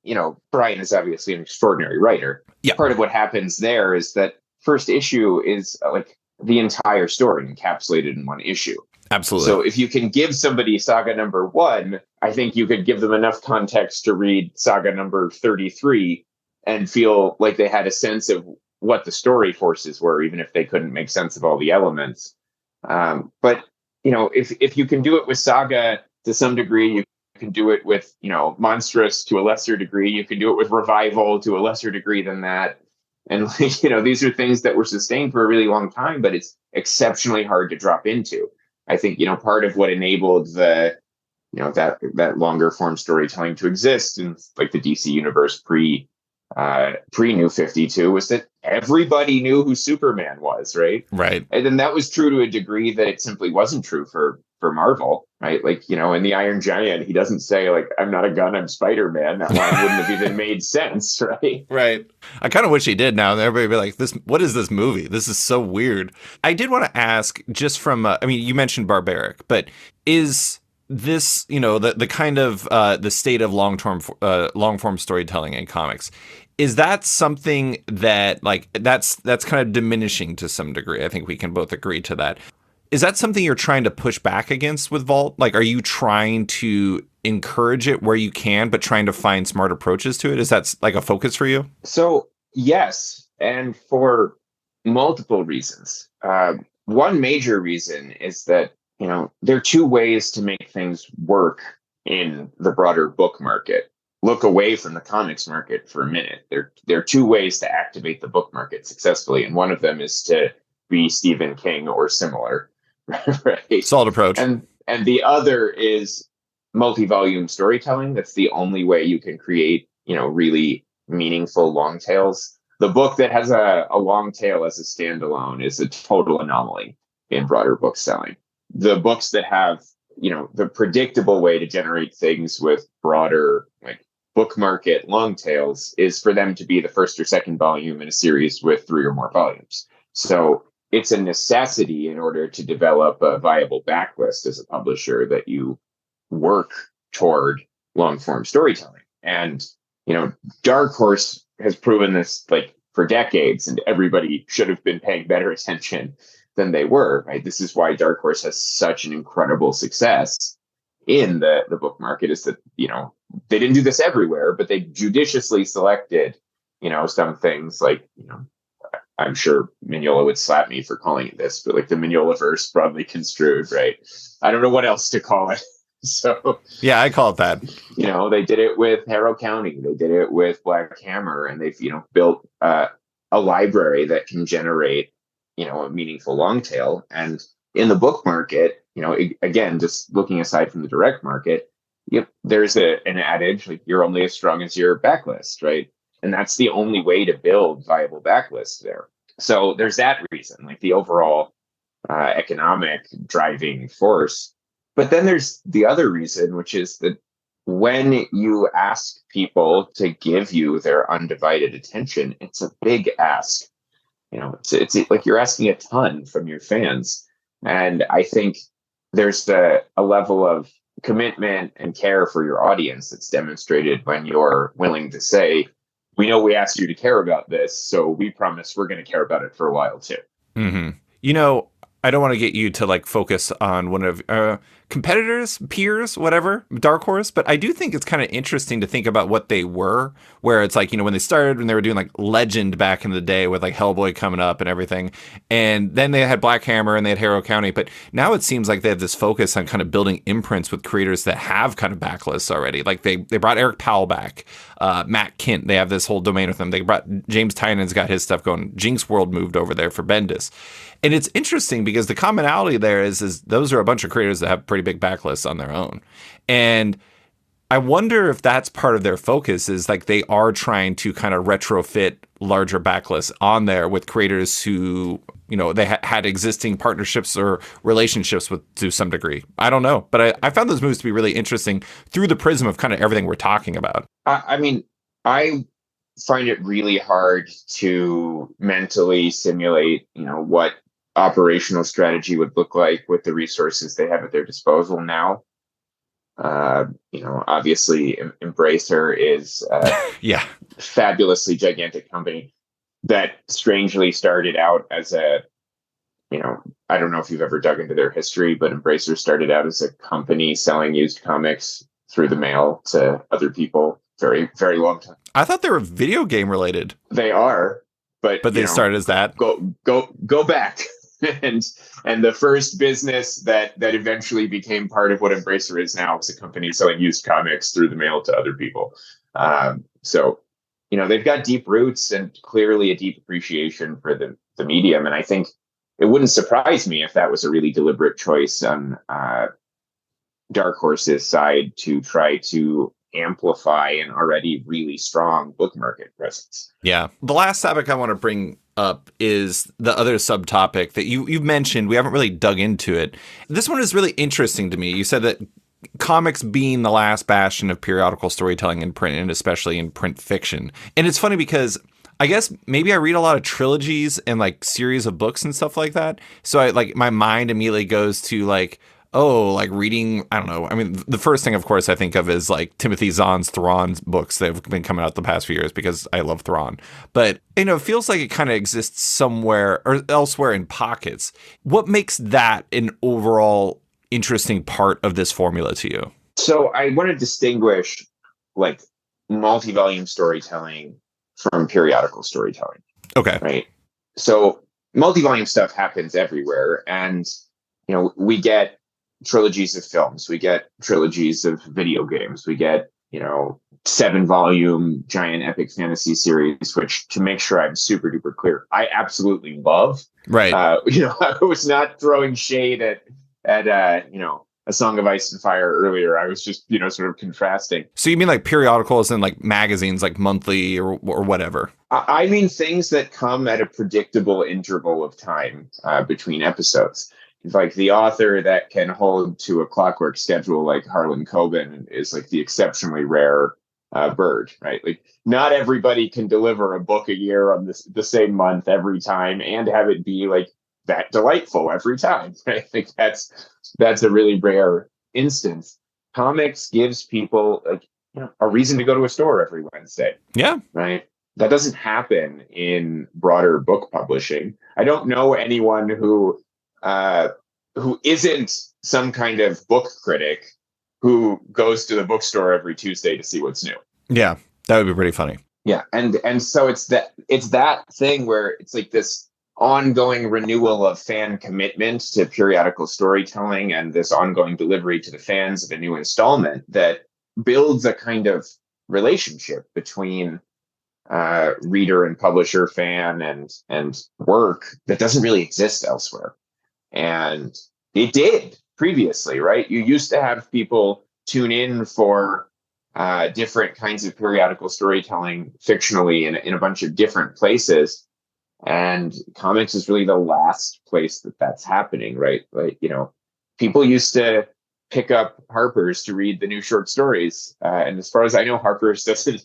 Brian is obviously an extraordinary writer. Yeah. Part of what happens there is that first issue is like the entire story encapsulated in one issue. Absolutely. So if you can give somebody Saga number 1, I think you could give them enough context to read Saga number 33 and feel like they had a sense of what the story forces were, even if they couldn't make sense of all the elements. But if you can do it with Saga to some degree, you can do it with Monstrous to a lesser degree. You can do it with Revival to a lesser degree than that. And these are things that were sustained for a really long time, but it's exceptionally hard to drop into. I think, part of what enabled the, that longer form storytelling to exist in like the DC universe pre New 52 was that everybody knew who Superman was, right? Right. And then that was true to a degree that it simply wasn't true for Marvel, right? Like, in the Iron Giant, he doesn't say like, I'm not a gun, I'm Spider-Man. That line wouldn't have even made sense, right? Right. I kind of wish he did now. Everybody would be like, what is this movie? This is so weird. I did want to ask just from, you mentioned barbaric, but is this, the kind of the state of long form storytelling in comics, is that something that like that's kind of diminishing to some degree? I think we can both agree to that. Is that something you're trying to push back against with Vault? Like, are you trying to encourage it where you can, but trying to find smart approaches to it? Is that like a focus for you? So yes, and for multiple reasons. One major reason is that there are two ways to make things work in the broader book market. Look away from the comics market for a minute. There are two ways to activate the book market successfully, and one of them is to be Stephen King or similar, right? Solid approach. And the other is multi-volume storytelling. That's the only way you can create, really meaningful long tails. The book that has a long tail as a standalone is a total anomaly in broader book selling. The books that have, the predictable way to generate things with broader like book market long tails is for them to be the first or second volume in a series with 3 or more volumes. So it's a necessity in order to develop a viable backlist as a publisher that you work toward long form storytelling. And, Dark Horse has proven this like for decades, and everybody should have been paying better attention than they were, right? This is why Dark Horse has such an incredible success in the book market, is that, they didn't do this everywhere, but they judiciously selected, some things like, I'm sure Mignola would slap me for calling it this, but like the Mignolaverse broadly construed, right? I don't know what else to call it. So yeah, I call it that. They did it with Harrow County, they did it with Black Hammer, and they've built a library that can generate a meaningful long tail. And in the book market, again, just looking aside from the direct market, there's an adage like you're only as strong as your backlist, right? And that's the only way to build viable backlists there. So there's that reason, like the overall economic driving force. But then there's the other reason, which is that when you ask people to give you their undivided attention, it's a big ask. It's like you're asking a ton from your fans. And I think there's a level of commitment and care for your audience that's demonstrated when you're willing to say, we know we asked you to care about this, so we promise we're going to care about it for a while too. Mm-hmm. I don't want to get you to like focus on one of competitors, peers, whatever, Dark Horse, but I do think it's kind of interesting to think about what they were, where it's like, when they started, when they were doing like Legend back in the day with like Hellboy coming up and everything. And then they had Black Hammer and they had Harrow County. But now it seems like they have this focus on kind of building imprints with creators that have kind of backlists already. Like they brought Eric Powell back, Matt Kint, they have this whole domain with them. They brought James Tynan's got his stuff going. Jinx World moved over there for Bendis. And it's interesting because the commonality there is those are a bunch of creators that have pretty big backlists on their own. And I wonder if that's part of their focus, is like they are trying to kind of retrofit larger backlists on there with creators who, they had existing partnerships or relationships with to some degree. I don't know. But I found those moves to be really interesting through the prism of kind of everything we're talking about. I mean, I find it really hard to mentally simulate, what operational strategy would look like with the resources they have at their disposal now. Obviously Embracer is yeah, fabulously gigantic company that strangely started out as a, I don't know if you've ever dug into their history, but Embracer started out as a company selling used comics through the mail to other people very, very long time. I thought they were video game related. They are, but they started as that. Go back. And the first business that eventually became part of what Embracer is now is a company selling used comics through the mail to other people. So they've got deep roots and clearly a deep appreciation for the medium. And I think it wouldn't surprise me if that was a really deliberate choice on Dark Horse's side to try to amplify an already really strong book market presence. Yeah. The last topic I want to bring up is the other subtopic that you've mentioned. We haven't really dug into it. This one is really interesting to me. You said that comics being the last bastion of periodical storytelling in print, and especially in print fiction. And it's funny because I guess maybe I read a lot of trilogies and like series of books and stuff like that. So my mind immediately goes to like, reading, I don't know. I mean, the first thing, of course, I think of is like Timothy Zahn's Thrawn books that have been coming out the past few years because I love Thrawn. But, it feels like it kind of exists somewhere or elsewhere in pockets. What makes that an overall interesting part of this formula to you? So I want to distinguish like multi-volume storytelling from periodical storytelling. Okay. Right. So multi-volume stuff happens everywhere. And, we get trilogies of films, we get trilogies of video games, we get 7-volume giant epic fantasy series, which, to make sure I'm super duper clear, I absolutely love. Right. I was not throwing shade at A Song of Ice and Fire earlier. I was just sort of contrasting. So you mean like periodicals and like magazines, like monthly or whatever? I mean things that come at a predictable interval of time between episodes. Like the author that can hold to a clockwork schedule like Harlan Coben is like the exceptionally rare bird, right? Like not everybody can deliver a book a year on the same month every time and have it be like that delightful every time. Right? I think that's a really rare instance. Comics gives people like a reason to go to a store every Wednesday. Yeah. Right. That doesn't happen in broader book publishing. I don't know anyone who isn't some kind of book critic who goes to the bookstore every Tuesday to see what's new. Yeah, that would be pretty funny. Yeah, and so it's that thing where it's like this ongoing renewal of fan commitment to periodical storytelling and this ongoing delivery to the fans of a new installment that builds a kind of relationship between reader and publisher, fan and work that doesn't really exist elsewhere. And it did previously, right? You used to have people tune in for different kinds of periodical storytelling fictionally in a bunch of different places. And comics is really the last place that's happening, right? Like, people used to pick up Harper's to read the new short stories. And as far as I know, Harper's doesn't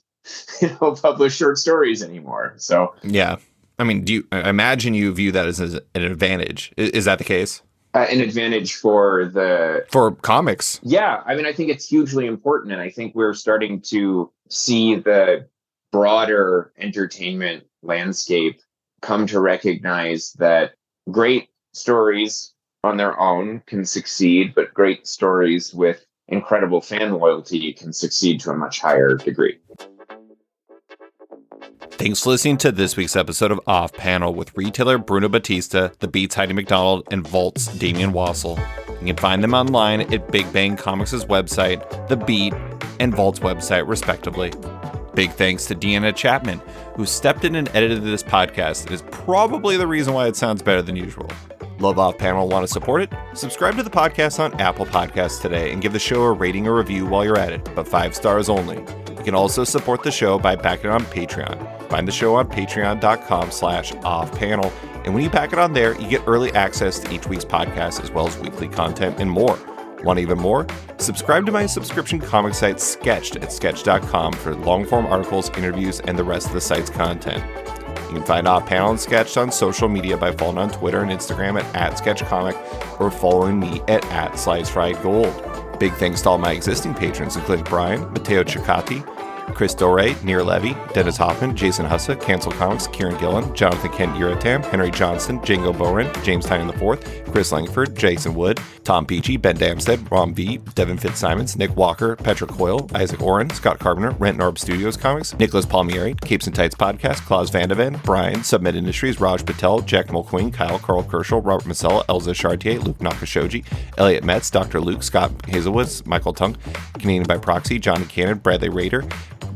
publish short stories anymore. So yeah. I mean, I imagine you view that as an advantage? Is that the case? An advantage for comics. Yeah. I mean, I think it's hugely important. And I think we're starting to see the broader entertainment landscape come to recognize that great stories on their own can succeed, but great stories with incredible fan loyalty can succeed to a much higher degree. Thanks for listening to this week's episode of Off Panel with retailer Bruno Batista, The Beat's Heidi MacDonald, and Vault's Damian Wassel. You can find them online at Big Bang Comics' website, The Beat, and Vault's website, respectively. Big thanks to Deanna Chapman, who stepped in and edited this podcast and is probably the reason why it sounds better than usual. Love Off Panel, want to support it? Subscribe to the podcast on Apple Podcasts today and give the show a rating or review while you're at it, but 5 stars only. You can also support the show by backing it on Patreon. Find the show on patreon.com/offpanel, and when you back it on there, you get early access to each week's podcast as well as weekly content and more. Want even more? Subscribe to my subscription comic site Sketched at sketch.com for long-form articles, interviews, and the rest of the site's content. You can find Off Panel and Sketched on social media by following on Twitter and Instagram at @sketchcomic or following me at @slicefriedgold. Big thanks to all my existing patrons, including Brian, Matteo Ciccati, Chris Dore, Nir Levy, Dennis Hoffman, Jason Hussa, Cancel Comics, Kieran Gillen, Jonathan Kent Uratam, Henry Johnston, Django Boren, James Tynan IV, Chris Langford, Jason Wood, Tom Peachy, Ben Damstead, Ron V, Devin Fitzsimons, Nick Walker, Petra Coyle, Isaac Oren, Scott Carpenter, Rent Norb Studios Comics, Nicholas Palmieri, Capes and Tights Podcast, Klaus Vandeven, Brian, Submit Industries, Raj Patel, Jack Mulqueen, Kyle Carl Kerschel, Robert Masella, Elza Chartier, Luke Nakashoji, Elliot Metz, Dr. Luke, Scott Hazelwoods, Michael Tunk, Canadian by Proxy, Johnny Cannon, Bradley Rader,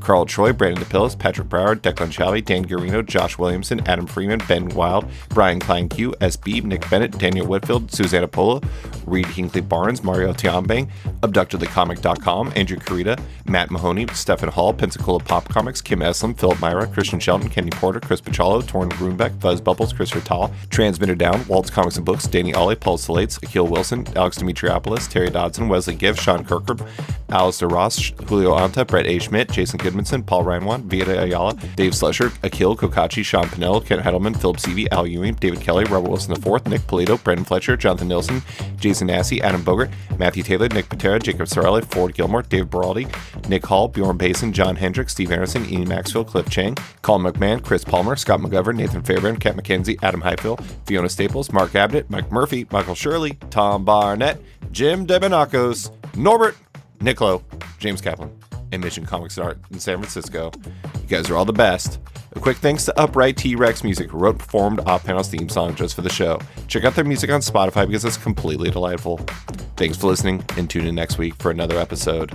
Carl Troy, Brandon DePillis, Patrick Brower, Declan Challey, Dan Guarino, Josh Williamson, Adam Freeman, Ben Wild, Brian Klein Q, SB, Nick Bennett, Daniel Whitfield, Susanna Polo, Reed Hinkley Barnes, Mario Tiambang, AbductedTheComic.com, Andrew Carita, Matt Mahoney, Stephen Hall, Pensacola Pop Comics, Kim Eslam, Philip Myra, Christian Shelton, Kenny Porter, Chris Pachalo, Torrin Grunbeck, Fuzz Bubbles, Chris Rital, Transmitter Down, Walt's Comics and Books, Danny Ollie, Paul Salates, Akil Wilson, Alex Dimitriopoulos, Terry Dodson, Wesley Giff, Sean Kirkham, Alistair Ross, Julio Anta, Brett A. Schmidt, Jason Goodmanson, Paul Reinwan, Vita Ayala, Dave Slusher, Akil Kokachi, Sean Pinnell, Kent Hedelman, Philip Seavey, Al Ewing, David Kelly, Robert Wilson IV, Nick Polito, Brendan Fletcher, Jonathan Nilsson, Jason Massey, Adam Bogert, Matthew Taylor, Nick Patera, Jacob Sorelli, Ford Gilmore, Dave Baraldi, Nick Hall, Bjorn Basin, John Hendricks, Steve Anderson, Ian Maxwell, Cliff Chang, Colin McMahon, Chris Palmer, Scott McGovern, Nathan Fairbairn, Kat McKenzie, Adam Highfield, Fiona Staples, Mark Abbott, Mike Murphy, Michael Shirley, Tom Barnett, Jim Debenakos, Norbert, Nick Lowe, James Kaplan, and Mission Comics Art in San Francisco. You guys are all the best. A quick thanks to Upright T-Rex Music, who wrote and performed Off Panel's theme song just for the show. Check out their music on Spotify because it's completely delightful. Thanks for listening, and tune in next week for another episode.